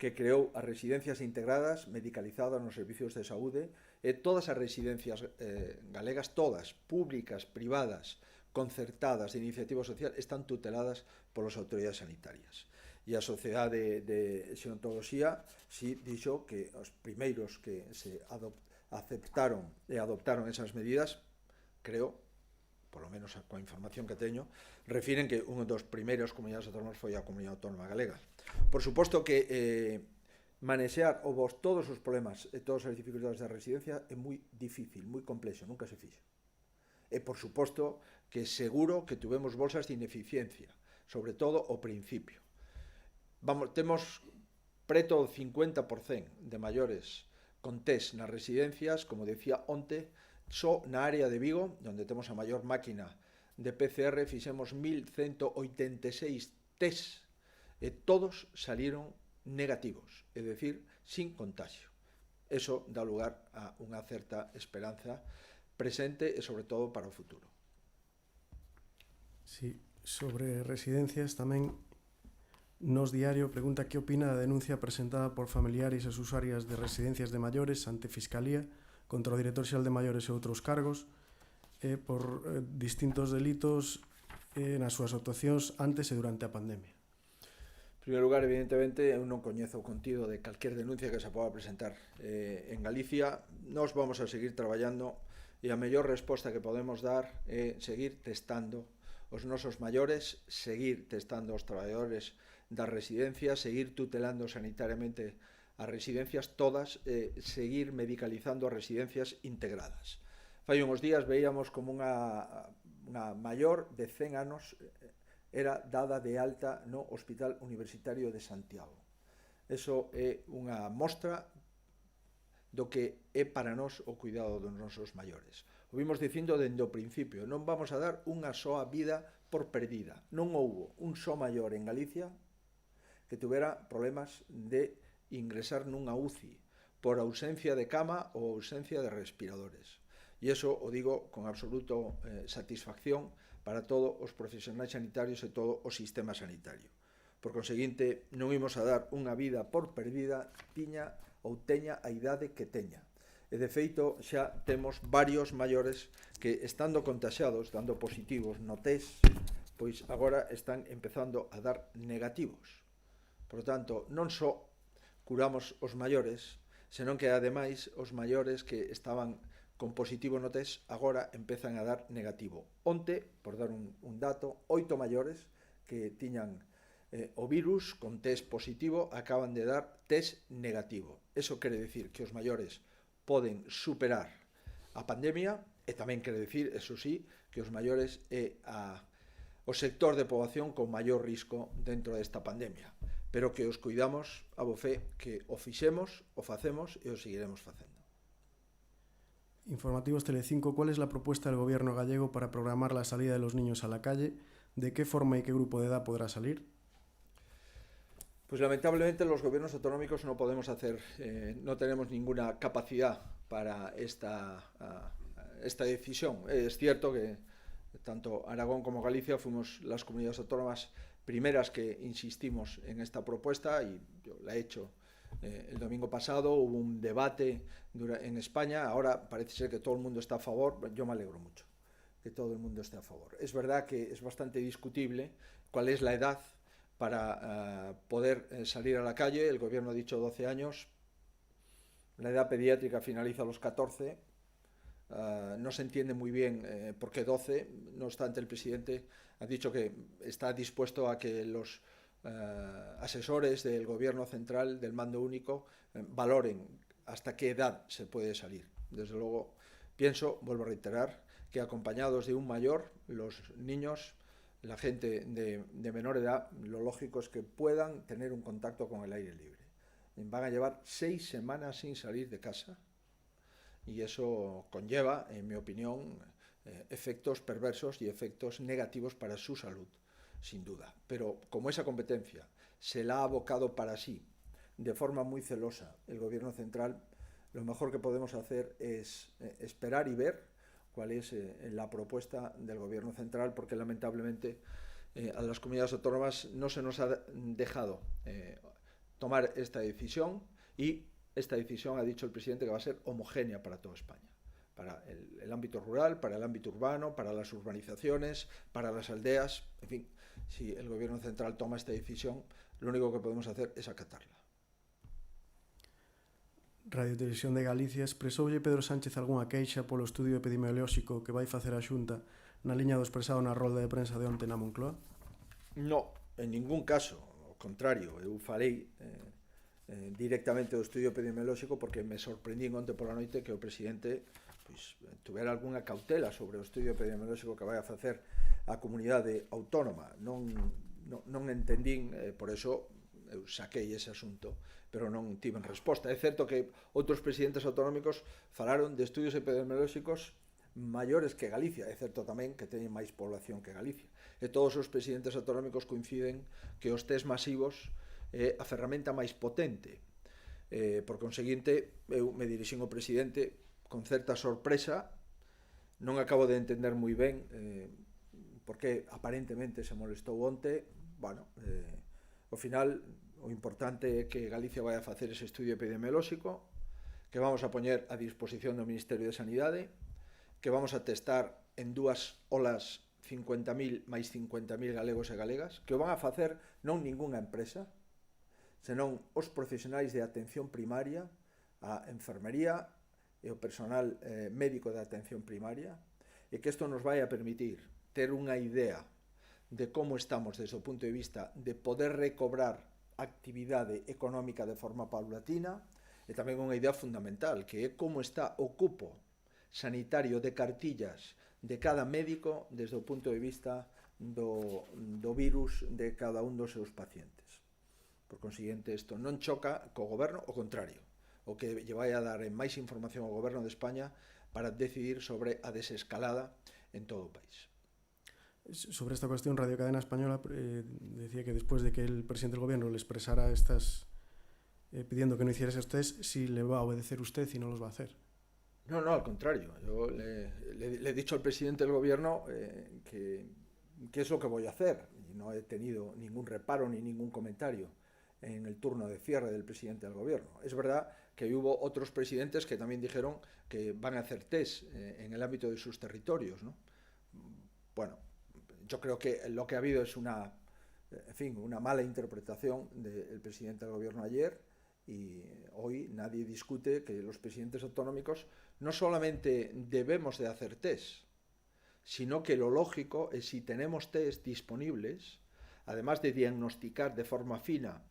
que creou as residencias integradas, medicalizadas nos servicios de saúde, e todas as residencias galegas, todas, públicas, privadas, concertadas, de iniciativa social, están tuteladas polas autoridades sanitarias. E a Sociedade de Xerontoloxía si dixo que os primeiros que se aceptaron e adoptaron esas medidas, creo, polo menos coa información que teño, refiren que un dos primeiros comunidades autónomas foi a Comunidade Autónoma Galega. Por suposto que manexear todos os problemas e todas as dificultades da residencia é moi difícil, moi complexo, nunca se fixo. E por suposto que seguro que tuvemos bolsas de ineficiencia, sobre todo ao principio. Temos preto do 50% de maiores con test nas residencias, como decía onte, só na área de Vigo, onde temos a maior máquina de PCR, fixemos 1.186 test e todos salieron negativos, é dicir, sin contagio. Eso dá lugar a unha certa esperanza presente e sobre todo para o futuro. Sí, sobre residencias tamén Nos Diario pregunta que opina da denuncia presentada por familiares e usuarias de residencias de maiores ante Fiscalía contra o director xeral de maiores e outros cargos por distintos delitos nas súas actuacións antes e durante a pandemia. En primeiro lugar, evidentemente, eu non coñezo o contido de calquer denuncia que se poda presentar en Galicia. Nós vamos a seguir traballando e a mellor resposta que podemos dar é seguir testando os nosos maiores, seguir testando os traballadores das residencias, seguir tutelando sanitariamente as residencias todas, seguir medicalizando as residencias integradas. Fai uns días veíamos como unha maior de 100 anos era dada de alta no Hospital Universitario de Santiago. Eso é unha mostra do que é para nós o cuidado dos nosos maiores. O vimos dicindo dende o principio, non vamos a dar unha soa vida por perdida. Non houbo un só maior en Galicia que tuvera problemas de ingresar nunha UCI por ausencia de cama ou ausencia de respiradores. E iso o digo con absoluto satisfacción para todos os profesionais sanitarios e todo o sistema sanitario. Por conseguinte, non imos a dar unha vida por perdida, tiña ou teña a idade que teña. E de feito xa temos varios maiores que, estando contaxados, dando positivos no test, pois agora están empezando a dar negativos. Por tanto, non só curamos os maiores, senón que ademais os maiores que estaban con positivo no test agora empezan a dar negativo. Onte, por dar un dato, 8 maiores que tiñan o virus con test positivo acaban de dar test negativo. Eso quere decir que os maiores poden superar a pandemia e tamén quere decir, eso sí, que os maiores é o sector de poboación con maior risco dentro desta pandemia, pero que os cuidamos a bo fe que o fixemos, o facemos e o seguiremos facendo. Informativos Telecinco, ¿cuál es la propuesta del gobierno gallego para programar la salida de los niños a la calle? ¿De qué forma y qué grupo de edad podrá salir? Pues lamentablemente los gobiernos autonómicos no podemos hacer, no tenemos ninguna capacidad para esta decisión. Es cierto que tanto Aragón como Galicia fuimos las comunidades autónomas primeras que insistimos en esta propuesta y yo la he hecho el domingo pasado, hubo un debate en España, ahora parece ser que todo el mundo está a favor, yo me alegro mucho que todo el mundo esté a favor. Es verdad que es bastante discutible cuál es la edad para poder salir a la calle. El gobierno ha dicho 12 años, la edad pediátrica finaliza a los 14, no se entiende muy bien por qué 12, no obstante el presidente ha dicho que está dispuesto a que los asesores del gobierno central, del mando único, valoren hasta qué edad se puede salir. Desde luego, pienso, vuelvo a reiterar, que acompañados de un mayor, los niños, la gente de menor edad, lo lógico es que puedan tener un contacto con el aire libre. Van a llevar 6 semanas sin salir de casa y eso conlleva, en mi opinión, efectos perversos y efectos negativos para su salud, sin duda. Pero como esa competencia se la ha abocado para sí, de forma muy celosa, el gobierno central, lo mejor que podemos hacer es esperar y ver cuál es la propuesta del gobierno central, porque lamentablemente a las comunidades autónomas no se nos ha dejado tomar esta decisión, y esta decisión, ha dicho el presidente, que va a ser homogénea para toda España, para el ámbito rural, para el ámbito urbano, para las urbanizaciones, para las aldeas, en fin. Si el gobierno central toma esta decisión, lo único que podemos hacer es acatarla. Radio Televisión de Galicia, expresoulle Pedro Sánchez algunha queixa polo estudio epidemiolóxico que vai facer a Xunta na liña do expresado na rolda de prensa de onte na Moncloa? No, en ningún caso, ao contrario, eu falei directamente do estudio epidemiolóxico porque me sorprendín onte pola noite que o presidente tuvera algunha cautela sobre o estudio epidemiolóxico que vai a facer a comunidade autónoma. Non entendín, por eso eu saquei ese asunto, pero non tiven resposta. É certo que outros presidentes autonómicos falaron de estudios epidemiolóxicos maiores que Galicia. É certo tamén que teñen máis población que Galicia. E todos os presidentes autonómicos coinciden que os test masivos é a ferramenta máis potente. Por conseguinte, eu me dirixín ao presidente con certa sorpresa. Non acabo de entender moi ben porque aparentemente se molestou onte. Bueno, ao final o importante é que Galicia vai a facer ese estudio epidemiolóxico, que vamos a poñer a disposición do Ministerio de Sanidade, que vamos a testar en 2 olas 50.000 máis 50.000 galegos e galegas, que o van a facer non ningunha empresa, senón os profesionais de atención primaria, a enfermería e o personal médico de atención primaria, e que isto nos vai a permitir ter unha idea de como estamos desde o punto de vista de poder recobrar actividade económica de forma paulatina, e tamén unha idea fundamental, que é como está o cupo sanitario de cartillas de cada médico desde o punto de vista do virus de cada un dos seus pacientes. Por consiguiente, isto non choca co goberno, ao contrario. o que lle vai a dar máis información ao Goberno de España para decidir sobre a desescalada en todo o país. Sobre esta cuestión, Radio Cadena Española decía que después de que el presidente del gobierno le expresara pidiendo que no hiciera esos test, si le va a obedecer usted y no los va a hacer. No, al contrario. Yo le he dicho al presidente del gobierno que es lo que voy a hacer. Y no he tenido ningún reparo ni ningún comentario en el turno de cierre del presidente del gobierno. Es verdad que hubo otros presidentes que también dijeron que van a hacer test en el ámbito de sus territorios, ¿no? Bueno, yo creo que lo que ha habido es una mala interpretación del presidente del gobierno ayer, y hoy nadie discute que los presidentes autonómicos no solamente debemos de hacer test, sino que lo lógico es, si tenemos test disponibles, además de diagnosticar de forma fina,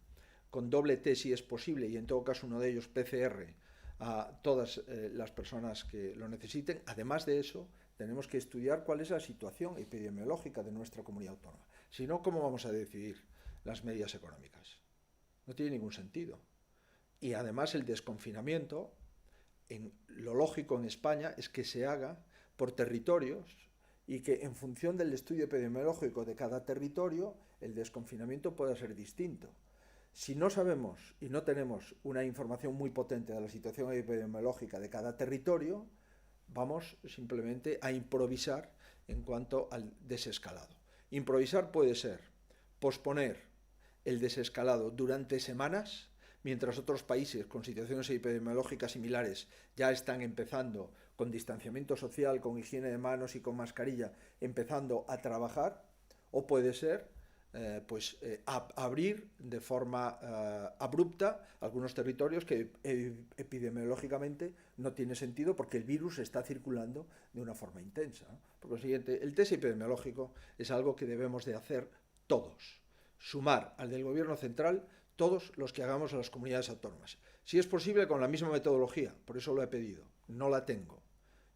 con doble test si es posible, y en todo caso uno de ellos PCR, a todas las personas que lo necesiten, además de eso, tenemos que estudiar cuál es la situación epidemiológica de nuestra comunidad autónoma. Si no, ¿cómo vamos a decidir las medidas económicas? No tiene ningún sentido. Y además el desconfinamiento, lo lógico en España es que se haga por territorios y que en función del estudio epidemiológico de cada territorio el desconfinamiento pueda ser distinto. Si no sabemos y no tenemos una información muy potente de la situación epidemiológica de cada territorio, vamos simplemente a improvisar en cuanto al desescalado. Improvisar puede ser posponer el desescalado durante semanas, mientras otros países con situaciones epidemiológicas similares ya están empezando con distanciamiento social, con higiene de manos y con mascarilla, empezando a trabajar, o puede ser abrir de forma abrupta algunos territorios que epidemiológicamente no tiene sentido porque el virus está circulando de una forma intensa, ¿no? Por consiguiente, el test epidemiológico es algo que debemos de hacer todos, sumar al del gobierno central todos los que hagamos a las comunidades autónomas. Si es posible, con la misma metodología, por eso lo he pedido, no la tengo.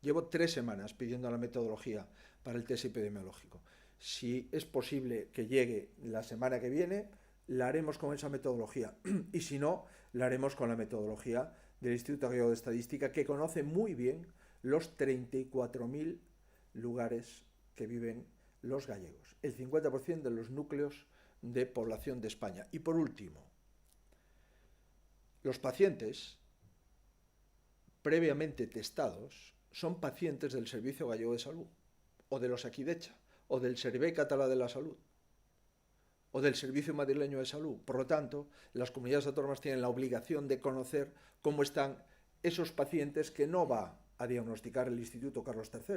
Llevo 3 semanas pidiendo la metodología para el test epidemiológico. Si es posible que llegue la semana que viene, la haremos con esa metodología. Y si no, la haremos con la metodología del Instituto Gallego de Estadística, que conoce muy bien los 34.000 lugares que viven los gallegos, el 50% de los núcleos de población de España. Y por último, los pacientes previamente testados son pacientes del Servicio Gallego de Salud, o de los Aquidecha, o del Servei Català de la Salud, o del Servicio Madrileño de Salud. Por lo tanto, las comunidades autónomas tienen la obligación de conocer cómo están esos pacientes que no va a diagnosticar el Instituto Carlos III.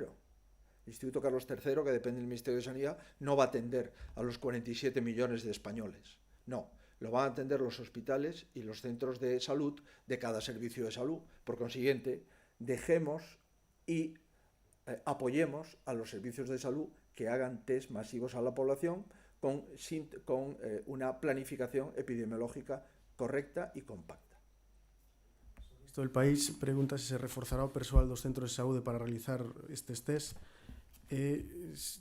El Instituto Carlos III, que depende del Ministerio de Sanidad, no va a atender a los 47 millones de españoles. No, lo van a atender los hospitales y los centros de salud de cada servicio de salud. Por consiguiente, dejemos y apoyemos a los servicios de salud que hagan test masivos a la población con una planificación epidemiológica correcta y compacta. El país pregunta si se reforzará o persoal dos centros de saúde para realizar estes test,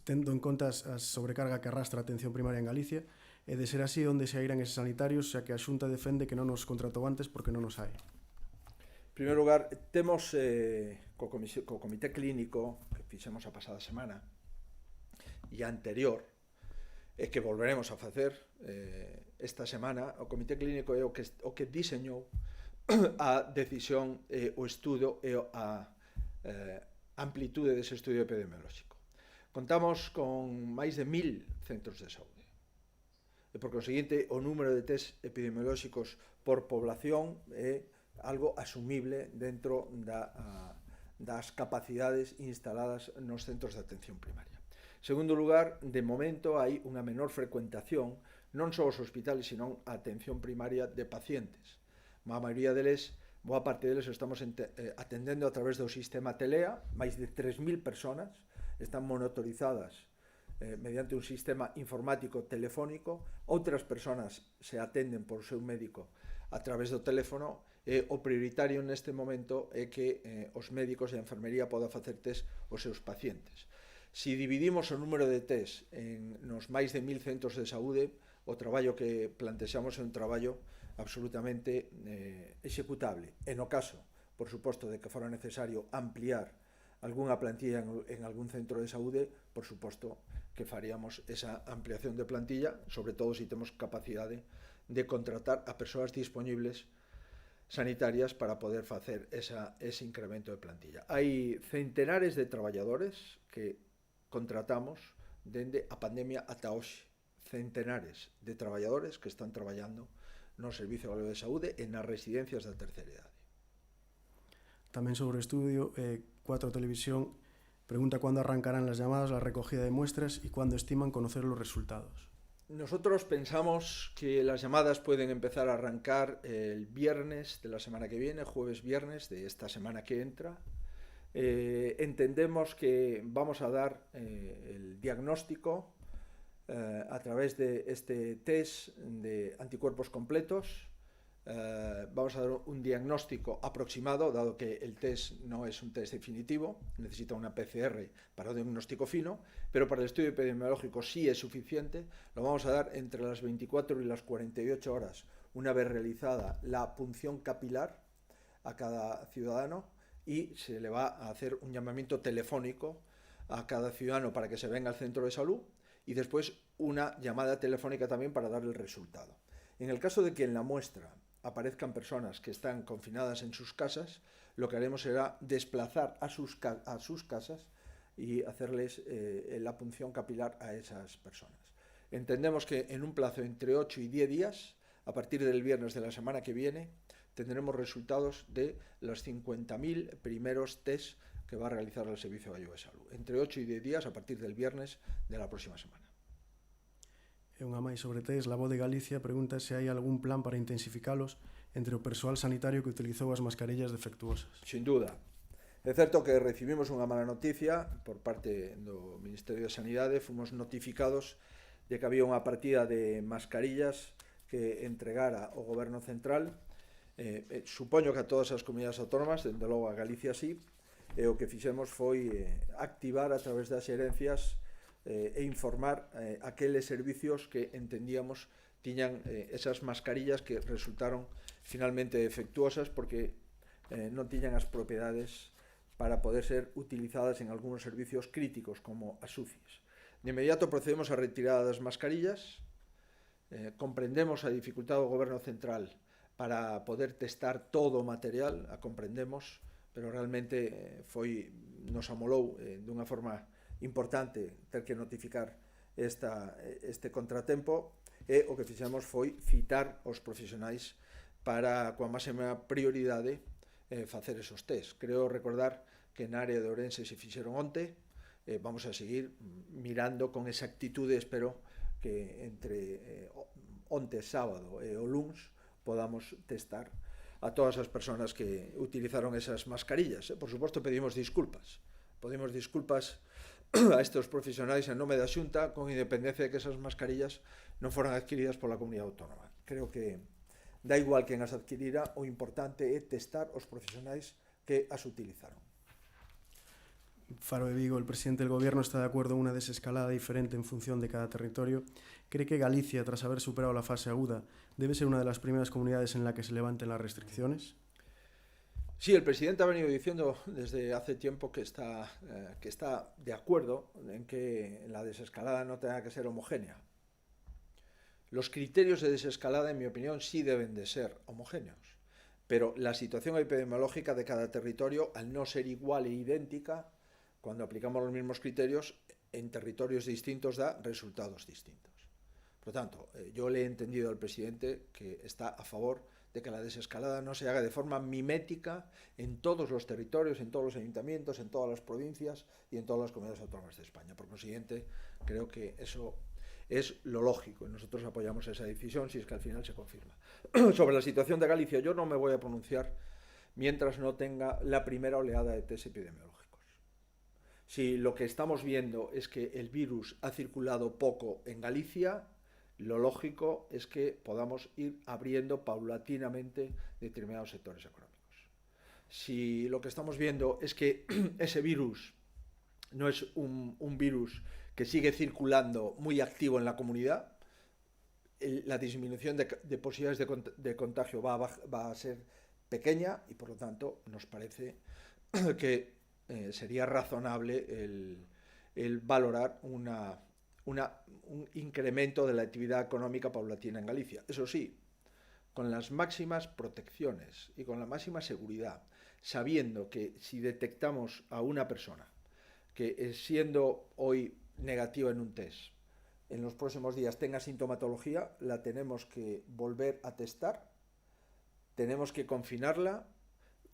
tendo en conta a sobrecarga que arrastra a atención primaria en Galicia, e de ser así onde se irán eses sanitarios, xa que a Xunta defende que non nos contratou antes porque non nos hai. En primeiro lugar, temos co comité clínico que fixemos a pasada semana e anterior, e que volveremos a facer esta semana. O comité clínico é o que diseñou a decisión, o estudo e a amplitude dese estudio epidemiolóxico. Contamos con máis de 1.000 centros de saúde. E, por conseguinte, o número de test epidemiolóxicos por población é algo asumible dentro das capacidades instaladas nos centros de atención primaria. En segundo lugar, de momento hai unha menor frecuentación non só aos hospitales, sino a atención primaria de pacientes. A maioría deles, boa parte deles, estamos atendendo a través do sistema Telea. Máis de 3.000 personas están monitorizadas mediante un sistema informático telefónico. Outras personas se atenden por seu médico a través do teléfono. O prioritario neste momento é que os médicos e a enfermería podan facer test aos seus pacientes. Si dividimos o número de test nos máis de 1.000 centros de saúde, o traballo que plantexamos é un traballo absolutamente executable. En o caso, por suposto, de que fora necesario ampliar algunha plantilla en algún centro de saúde, por suposto que faríamos esa ampliación de plantilla, sobre todo se temos capacidade de contratar a persoas disponibles sanitarias para poder facer ese incremento de plantilla. Hai centenares de traballadores que contratamos dende a pandemia ata hoxe, centenares de traballadores que están traballando no Servicio Galego de Saúde e nas residencias da terceira idade. Tamén sobre o estudio, 4 Televisión pregunta cuándo arrancarán las llamadas, la recogida de muestras y cuándo estiman conocer los resultados. Nosotros pensamos que las llamadas pueden empezar a arrancar el viernes de la semana que viene, jueves-viernes de esta semana que entra. Entendemos que vamos a dar el diagnóstico a través de este test de anticuerpos completos. Vamos a dar un diagnóstico aproximado, dado que el test no es un test definitivo, necesita una PCR para un diagnóstico fino, pero para el estudio epidemiológico sí es suficiente. Lo vamos a dar entre las 24 y las 48 horas, una vez realizada la punción capilar a cada ciudadano, y se le va a hacer un llamamiento telefónico a cada ciudadano para que se venga al centro de salud, y después una llamada telefónica también para dar el resultado. En el caso de que en la muestra aparezcan personas que están confinadas en sus casas, lo que haremos será desplazar a sus casas y hacerles la punción capilar a esas personas. Entendemos que en un plazo entre 8 y 10 días, a partir del viernes de la semana que viene, tendremos resultados de los 50.000 primeros test que va a realizar el Servicio Gallego de Salud. Entre 8 y 10 días a partir del viernes de la próxima semana. E unha máis sobre test, La Voz de Galicia pregunta se hai algún plan para intensificalos entre o persoal sanitario que utilizou as mascarillas defectuosas. Sin duda. É certo que recibimos unha mala noticia por parte do Ministerio de Sanidade. Fomos notificados de que había unha partida de mascarillas que entregara o Goberno Central. Supoño que a todas as comunidades autónomas, dende logo a Galicia sí, e o que fixemos foi activar a través das xerencias e informar aqueles servicios que entendíamos tiñan esas mascarillas que resultaron finalmente defectuosas porque non tiñan as propiedades para poder ser utilizadas en algúns servicios críticos como as UCIs. De inmediato procedemos a retirada das mascarillas, comprendemos a dificultade do Goberno Central para poder testar todo o material, a comprendemos, pero realmente nos amolou dunha forma importante ter que notificar este contratempo, e o que fixemos foi citar os profesionais para, coa máxima prioridade, facer esos test. Creo recordar que na área de Ourense se fixeron onte, vamos a seguir mirando con exactitude, espero que entre onte, sábado e o luns podamos testar a todas as persoas que utilizaron esas mascarillas. Por suposto, pedimos disculpas a estes profesionais en nome da Xunta, con independencia de que esas mascarillas non foran adquiridas pola comunidade autónoma. Creo que dá igual quen as adquirira, o importante é testar os profesionais que as utilizaron. Faro de Vigo, el presidente del gobierno está de acuerdo en una desescalada diferente en función de cada territorio. ¿Cree que Galicia, tras haber superado la fase aguda, debe ser una de las primeras comunidades en la que se levanten las restricciones? Sí, el presidente ha venido diciendo desde hace tiempo que está de acuerdo en que la desescalada no tenga que ser homogénea. Los criterios de desescalada, en mi opinión, sí deben de ser homogéneos, pero la situación epidemiológica de cada territorio, al no ser igual e idéntica, cuando aplicamos los mismos criterios en territorios distintos, da resultados distintos. Por lo tanto, yo le he entendido al presidente que está a favor de que la desescalada no se haga de forma mimética en todos los territorios, en todos los ayuntamientos, en todas las provincias y en todas las comunidades autónomas de España. Por consiguiente, creo que eso es lo lógico y nosotros apoyamos esa decisión si es que al final se confirma. Sobre la situación de Galicia, yo no me voy a pronunciar mientras no tenga la primera oleada de test epidemiológicos. Si lo que estamos viendo es que el virus ha circulado poco en Galicia, lo lógico es que podamos ir abriendo paulatinamente determinados sectores económicos. Si lo que estamos viendo es que ese virus no es un virus que sigue circulando muy activo en la comunidad, la disminución de posibilidades de contagio va a ser pequeña y por lo tanto nos parece que sería razonable el valorar un incremento de la actividad económica paulatina en Galicia. Eso sí, con las máximas protecciones y con la máxima seguridad, sabiendo que si detectamos a una persona que siendo hoy negativa en un test, en los próximos días tenga sintomatología, la tenemos que volver a testar, tenemos que confinarla,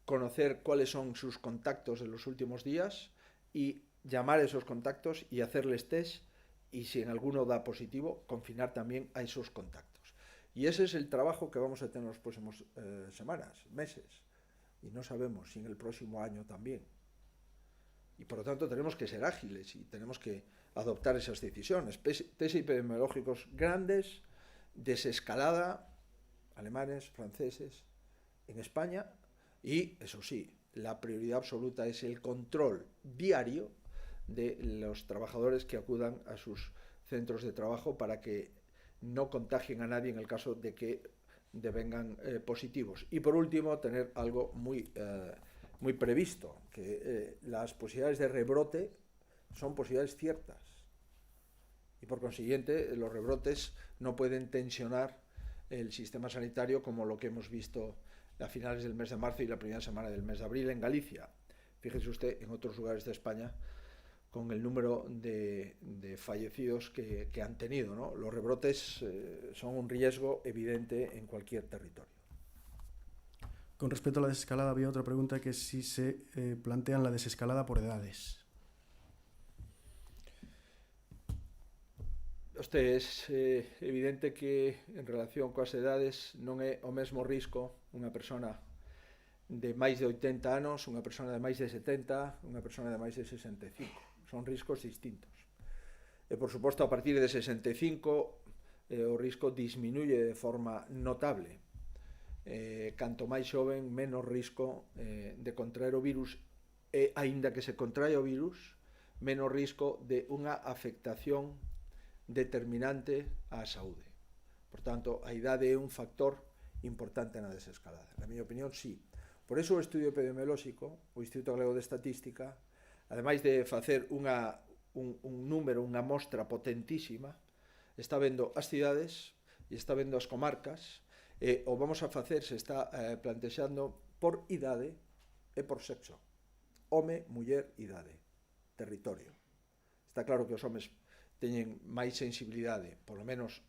conocer cuáles son sus contactos en los últimos días y llamar a esos contactos y hacerles test, y si en alguno da positivo, confinar también a esos contactos. Y ese es el trabajo que vamos a tener en las próximas semanas, meses, y no sabemos si en el próximo año también. Y por lo tanto tenemos que ser ágiles y tenemos que adoptar esas decisiones. Test epidemiológicos grandes, desescalada, alemanes, franceses, en España, y eso sí, la prioridad absoluta es el control diario de los trabajadores que acudan a sus centros de trabajo para que no contagien a nadie en el caso de que devengan positivos. Y por último, tener algo muy previsto, que las posibilidades de rebrote son posibilidades ciertas. Y por consiguiente, los rebrotes no pueden tensionar el sistema sanitario como lo que hemos visto a finales del mes de marzo y la primera semana del mes de abril en Galicia. Fíjese usted en otros lugares de España con el número de fallecidos que han tenido, ¿no? Los rebrotes son un riesgo evidente en cualquier territorio. Con respecto a la desescalada, había otra pregunta, que si se plantean la desescalada por edades. É evidente que en relación coas edades non é o mesmo risco unha persona de máis de 80 anos, unha persona de máis de 70, unha persona de máis de 65. Son riscos distintos. E, por suposto, a partir de 65 o risco disminuye de forma notable. Canto máis xoven, menos risco de contraer o virus, e, aínda que se contrae o virus, menos risco de unha afectación determinante á saúde. Por tanto, a idade é un factor importante na desescalada. Na miña opinión, sí. Por iso o estudio epidemiolóxico, o Instituto Galego de Estatística, ademais de facer un número, unha mostra potentísima, está vendo as cidades e está vendo as comarcas, e o vamos a facer, se está plantexando por idade e por sexo. Home, muller, idade, territorio. Está claro que os homes teñen máis sensibilidade, polo menos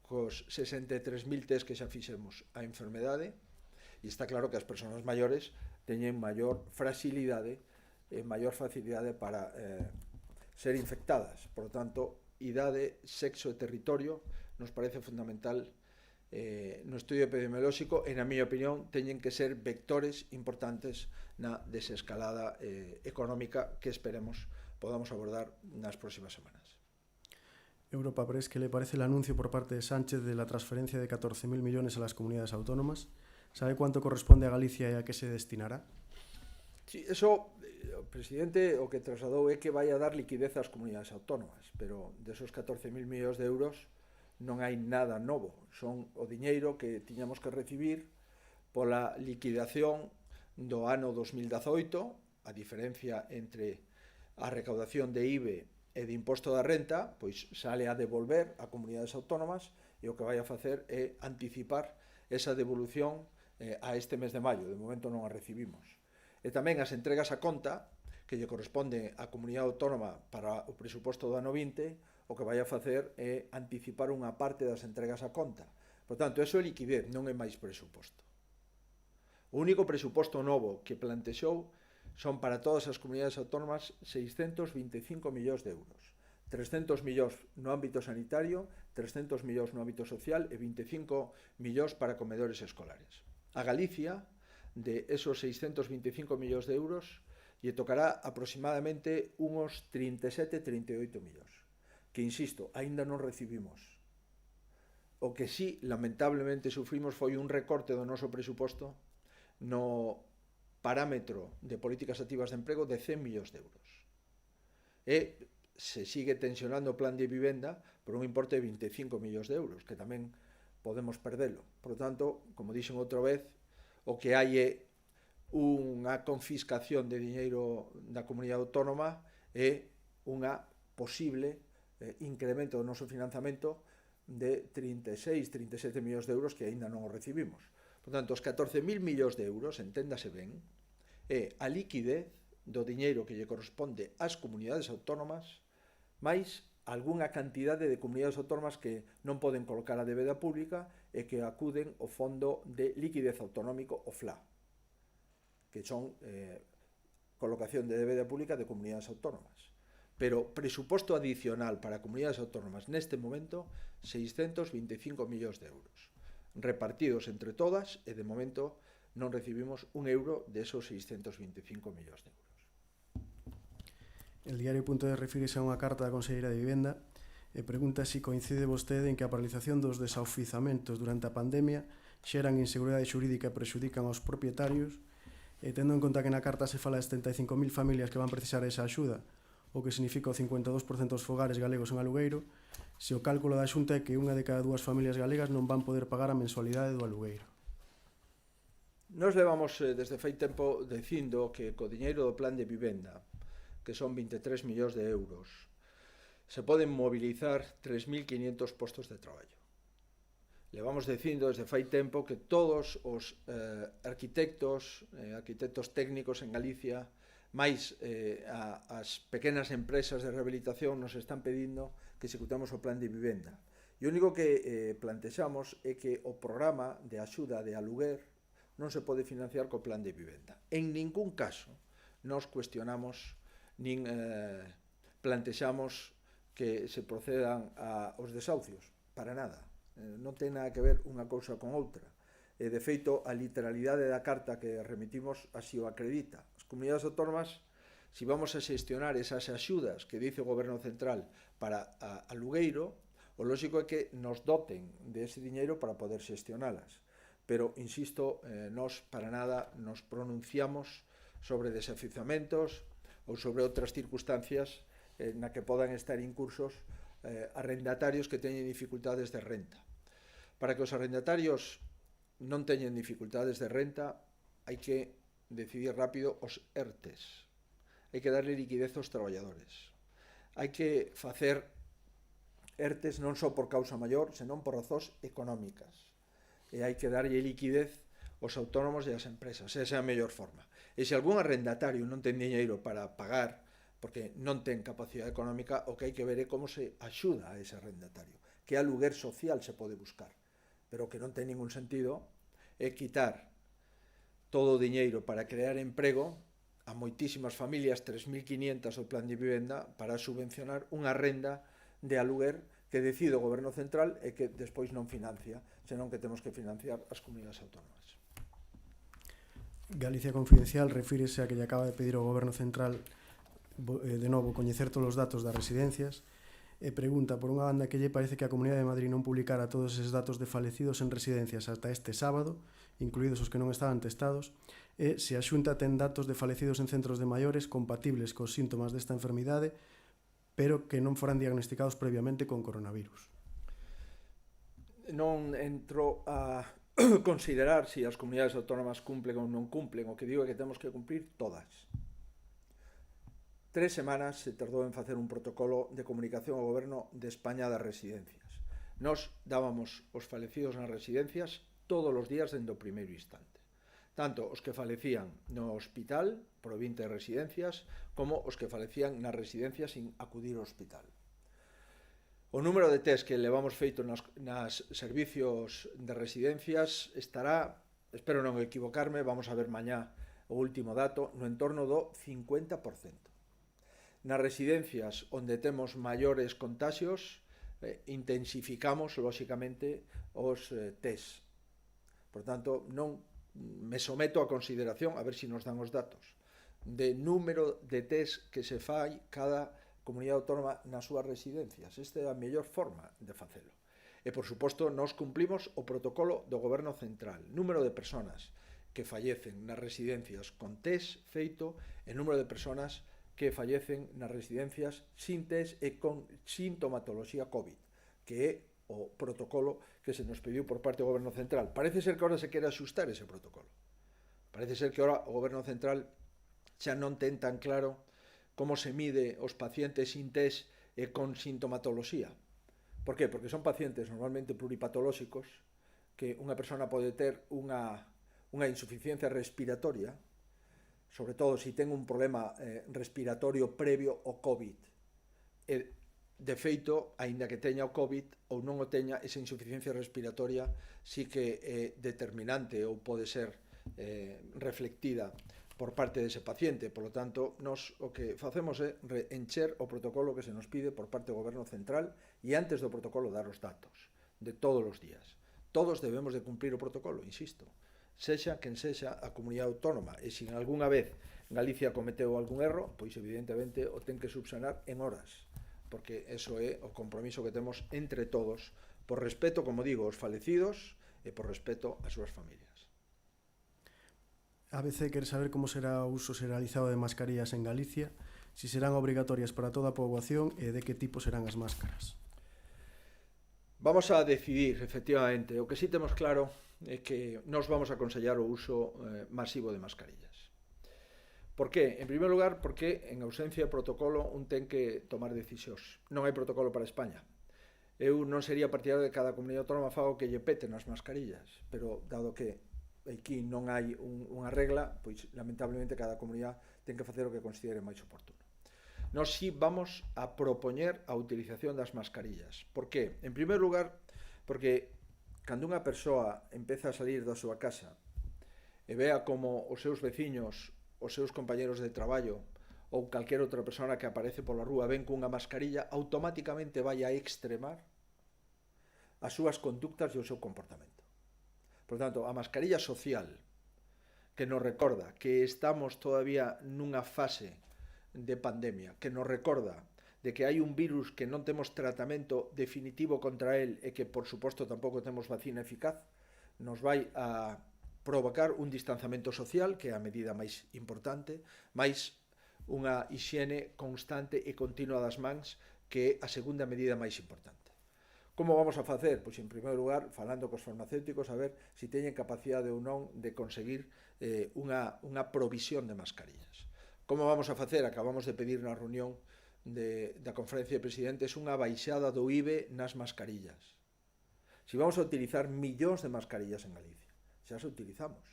cos 63.000 test que xa fixemos a enfermedade, e está claro que as persoas maiores teñen maior fragilidade e maior facilidade para ser infectadas. Por lo tanto, idade, sexo e territorio nos parece fundamental no estudio epidemiolóxico, e na miña opinión teñen que ser vectores importantes na desescalada económica que esperemos podamos abordar nas próximas semanas. Europa Press, ¿qué le parece el anuncio por parte de Sánchez de la transferencia de 14.000 millones a las comunidades autónomas? ¿Sabe cuánto corresponde a Galicia y a qué se destinará? Sí, eso, o presidente o que trasladou é que vai a dar liquidez ás comunidades autónomas, pero desos 14.000 millóns de euros non hai nada novo. Son o diñeiro que tiñamos que recibir pola liquidación do ano 2018, a diferencia entre a recaudación de IBE e de imposto da renta, pois sale a devolver a comunidades autónomas, e o que vai a facer é anticipar esa devolución a este mes de maio. De momento non a recibimos. E tamén as entregas a conta, que lle corresponde á comunidade autónoma para o presuposto do ano 20, o que vai a facer é anticipar unha parte das entregas a conta. Por tanto, eso é liquidez, non é máis presuposto. O único presuposto novo que plantexou son para todas as comunidades autónomas 625 millóns de euros. 300 millóns no ámbito sanitario, 300 millóns no ámbito social e 25 millóns para comedores escolares. A Galicia, de esos 625 millóns de euros, lle tocará aproximadamente unos 37-38 millóns, que, insisto, aínda non recibimos. O que sí, lamentablemente, sufrimos foi un recorte do noso presuposto no parámetro de políticas activas de emprego de 100 millóns de euros. E se sigue tensionando o plan de vivenda por un importe de 25 millóns de euros, que tamén podemos perdelo. Por lo tanto, como dixen outra vez, o que hai é unha confiscación de diñeiro da comunidade autónoma e unha posible incremento do noso financiamento de 36-37 millóns de euros que aínda non o recibimos. Por tanto, os 14.000 millóns de euros, enténdase ben, é a liquidez do diñeiro que lle corresponde ás comunidades autónomas máis algunha cantidade de comunidades autónomas que non poden colocar a débeda pública e que acuden ao Fondo de Liquidez Autonómico, o FLA, que son colocación de débeda pública de comunidades autónomas. Pero presuposto adicional para comunidades autónomas neste momento 625 millóns de euros repartidos entre todas e de momento non recibimos un euro de esos 625 millóns de euros. El diario.es refírese a unha carta da Conselleira de Vivenda e pregunta se coincide vostede en que a paralización dos desaufizamentos durante a pandemia xeran inseguridade xurídica e prexudican aos propietarios e tendo en conta que na carta se fala de 75.000 familias que van precisar esa axuda, o que significa o 52% dos fogares galegos en alugueiro, se o cálculo da Xunta é que unha de cada dúas familias galegas non van poder pagar a mensualidade do alugueiro. Nos levamos desde fai tempo dicindo que co diñeiro do plan de vivenda, que son 23 millóns de euros, se poden mobilizar 3.500 postos de traballo. Levamos dicindo desde fai tempo que todos os arquitectos técnicos en Galicia, máis as pequenas empresas de rehabilitación nos están pedindo que executamos o plan de vivenda. E o único que plantexamos é que o programa de axuda de aluguer non se pode financiar co plan de vivenda. En ningún caso nos cuestionamos nin plantexamos que se procedan aos desahucios, para nada. Non ten nada que ver unha cousa con outra. E, de feito, a literalidade da carta que remitimos así o acredita. As comunidades autónomas, se vamos a xestionar esas axudas que dice o Goberno Central para alugueiro, o lógico é que nos doten de ese diñeiro para poder xestionalas. Pero, insisto, nos para nada nos pronunciamos sobre desafiuzamentos ou sobre outras circunstancias na que podan estar incursos arrendatarios que teñen dificultades de renta. Para que os arrendatarios non teñen dificultades de renta, hai que decidir rápido os ERTES. Hai que darle liquidez aos traballadores. Hai que facer ERTES non só por causa maior, senón por razóns económicas. E hai que darlle liquidez aos autónomos e ás empresas. Esa é a mellor forma. E se algún arrendatario non ten diñeiro para pagar, porque non ten capacidade económica, o que hai que ver é como se axuda a ese arrendatario. Que aluguer social se pode buscar. Pero que non ten ningún sentido é quitar todo o diñeiro para crear emprego a moitísimas familias, 3.500 o plan de vivenda, para subvencionar unha renda de aluguer que decide o Goberno Central e que despois non financia, senón que temos que financiar as comunidades autónomas. Galicia Confidencial refírese a que lle acaba de pedir ao Goberno Central de novo coñecer todos os datos das residencias e pregunta, por unha banda, que lle parece que a Comunidade de Madrid non publicara todos eses datos de falecidos en residencias ata este sábado, incluídos os que non estaban testados, e se a Xunta ten datos de falecidos en centros de maiores compatibles cos síntomas desta enfermidade, pero que non foran diagnosticados previamente con coronavirus. Non entro a considerar se as comunidades autónomas cumplen ou non cumplen, o que digo é que temos que cumplir todas. 3 semanas se tardou en facer un protocolo de comunicación ao Goberno de España das residencias. Nos dábamos os falecidos nas residencias todos os días dende o primeiro instante. Tanto os que falecían no hospital, por 20 residencias, como os que falecían nas residencias sin acudir ao hospital. O número de test que levamos feito nas servicios de residencias estará, espero non equivocarme, vamos a ver mañá o último dato, no entorno do 50%. Nas residencias onde temos maiores contaxios, intensificamos, lóxicamente, os test. Por tanto, non me someto a consideración, a ver se nos dan os datos, de número de test que se fai cada comunidade autónoma nas súas residencias. Esta é a mellor forma de facelo. E, por suposto, nos cumplimos o protocolo do Goberno Central. Número de personas que fallecen nas residencias con test feito e número de personas que fallecen nas residencias sin test e con sintomatoloxía COVID. que é o protocolo que se nos pediu por parte do Goberno Central. Parece ser que ahora se quere axustar ese protocolo. Parece ser que ahora o Goberno Central xa non ten tan claro como se mide os pacientes sin test e con sintomatoloxía. Por qué? Porque son pacientes normalmente pluripatolóxicos que unha persona pode ter unha insuficiencia respiratoria, sobre todo se ten un problema respiratorio previo ao COVID. E, de feito, aínda que teña o COVID ou non o teña, esa insuficiencia respiratoria sí que é determinante ou pode ser reflectida por parte dese paciente. Por lo tanto, nos o que facemos é encher o protocolo que se nos pide por parte do Goberno Central e antes do protocolo dar os datos de todos os días. Todos debemos de cumprir o protocolo, insisto, sexa quen sexa a comunidade autónoma, e se algunha vez Galicia cometeu algún erro, pois evidentemente o ten que subsanar en horas, porque eso é o compromiso que temos entre todos, por respeto, como digo, aos falecidos e por respeto ás súas familias. ABC quere saber como será o uso generalizado de mascarillas en Galicia, si serán obrigatorias para toda a poboación e de que tipo serán as máscaras. Vamos a decidir, efectivamente. O que sí temos claro é que nos vamos a aconsellar o uso masivo de mascarillas. Por qué? En primer lugar, porque en ausencia de protocolo un ten que tomar decisións. Non hai protocolo para España. Eu non sería partidario de cada comunidade autónoma faga o que lle peten as mascarillas, pero dado que aquí non hai unha regla, pois lamentablemente cada comunidade ten que facer o que considere máis oportuno. Nós sí vamos a propoñer a utilización das mascarillas. Por qué? En primer lugar, porque cando unha persoa empeza a salir da súa casa e vea como os seus veciños, os seus compañeros de traballo ou calquera outra persona que aparece pola rúa ven cunha mascarilla, automáticamente vai a extremar as súas conductas e o seu comportamento. Por tanto, a mascarilla social, que nos recorda que estamos todavía nunha fase de pandemia, que nos recorda de que hai un virus que non temos tratamento definitivo contra el e que, por suposto, tampouco temos vacina eficaz, nos vai a provocar un distanciamento social, que é a medida máis importante, máis unha hixiene constante e continua das mans, que é a segunda medida máis importante. Como vamos a facer? Pois, en primeiro lugar, falando cos farmacéuticos, a ver se teñen capacidade ou non de conseguir unha provisión de mascarillas. Como vamos a facer? Acabamos de pedir na reunión da Conferencia de Presidentes unha baixada do IVE nas mascarillas. Si vamos a utilizar millóns de mascarillas en Galicia, xa se utilizamos.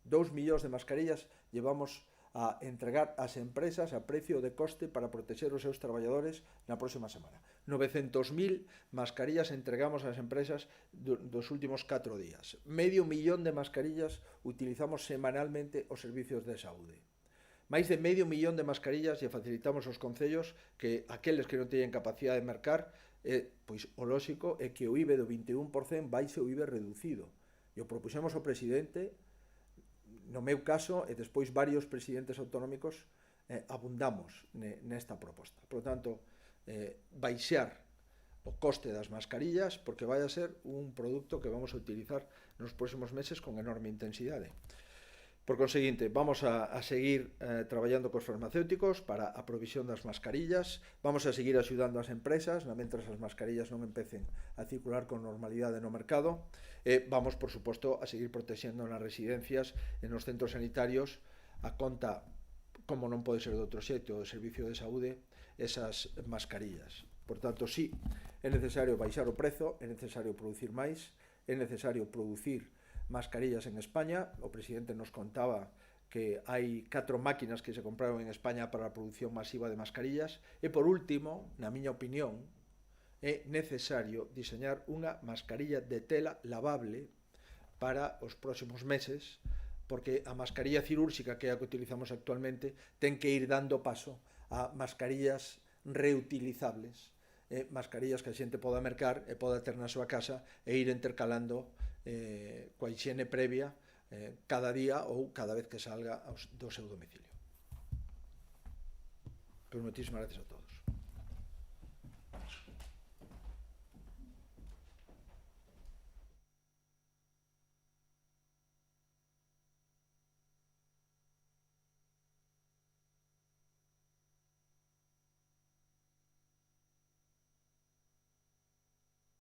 2 millóns de mascarillas llevamos a entregar ás empresas a precio de coste para protexer os seus traballadores na próxima semana. 900.000 mascarillas entregamos ás empresas dos últimos 4 días. Medio millón de mascarillas utilizamos semanalmente os servicios de saúde. Máis de medio millón de mascarillas lle facilitamos aos concellos que aqueles que non teñen capacidade de mercar, pois o lóxico é que o IVE do 21% baixe o IVE reducido. E o propuxemos ao presidente, no meu caso, e despois varios presidentes autonómicos, abundamos nesta proposta. Por tanto, baixar o coste das mascarillas, porque vai a ser un produto que vamos a utilizar nos próximos meses con enorme intensidade. Por conseguinte, vamos a seguir traballando cos farmacéuticos para a provisión das mascarillas, vamos a seguir axudando as empresas, mentras as mascarillas non empecen a circular con normalidade no mercado, e vamos, por suposto, a seguir protexendo nas residencias e nos centros sanitarios a conta, como non pode ser de outro xeito, do Servicio de Saúde, esas mascarillas. Por tanto, sí, é necesario baixar o prezo, é necesario producir máis, é necesario producir mascarillas en España. O presidente nos contaba que hai 4 máquinas que se compraron en España para a produción masiva de mascarillas e, por último, na miña opinión, é necesario diseñar unha mascarilla de tela lavable para os próximos meses, porque a mascarilla cirúrxica, que é a que utilizamos actualmente, ten que ir dando paso a mascarillas reutilizables, mascarillas que a xente poda mercar e poda ter na súa casa e ir intercalando coa higiene previa cada día ou cada vez que salga do seu domicilio. Pues moitísimas gracias a todos.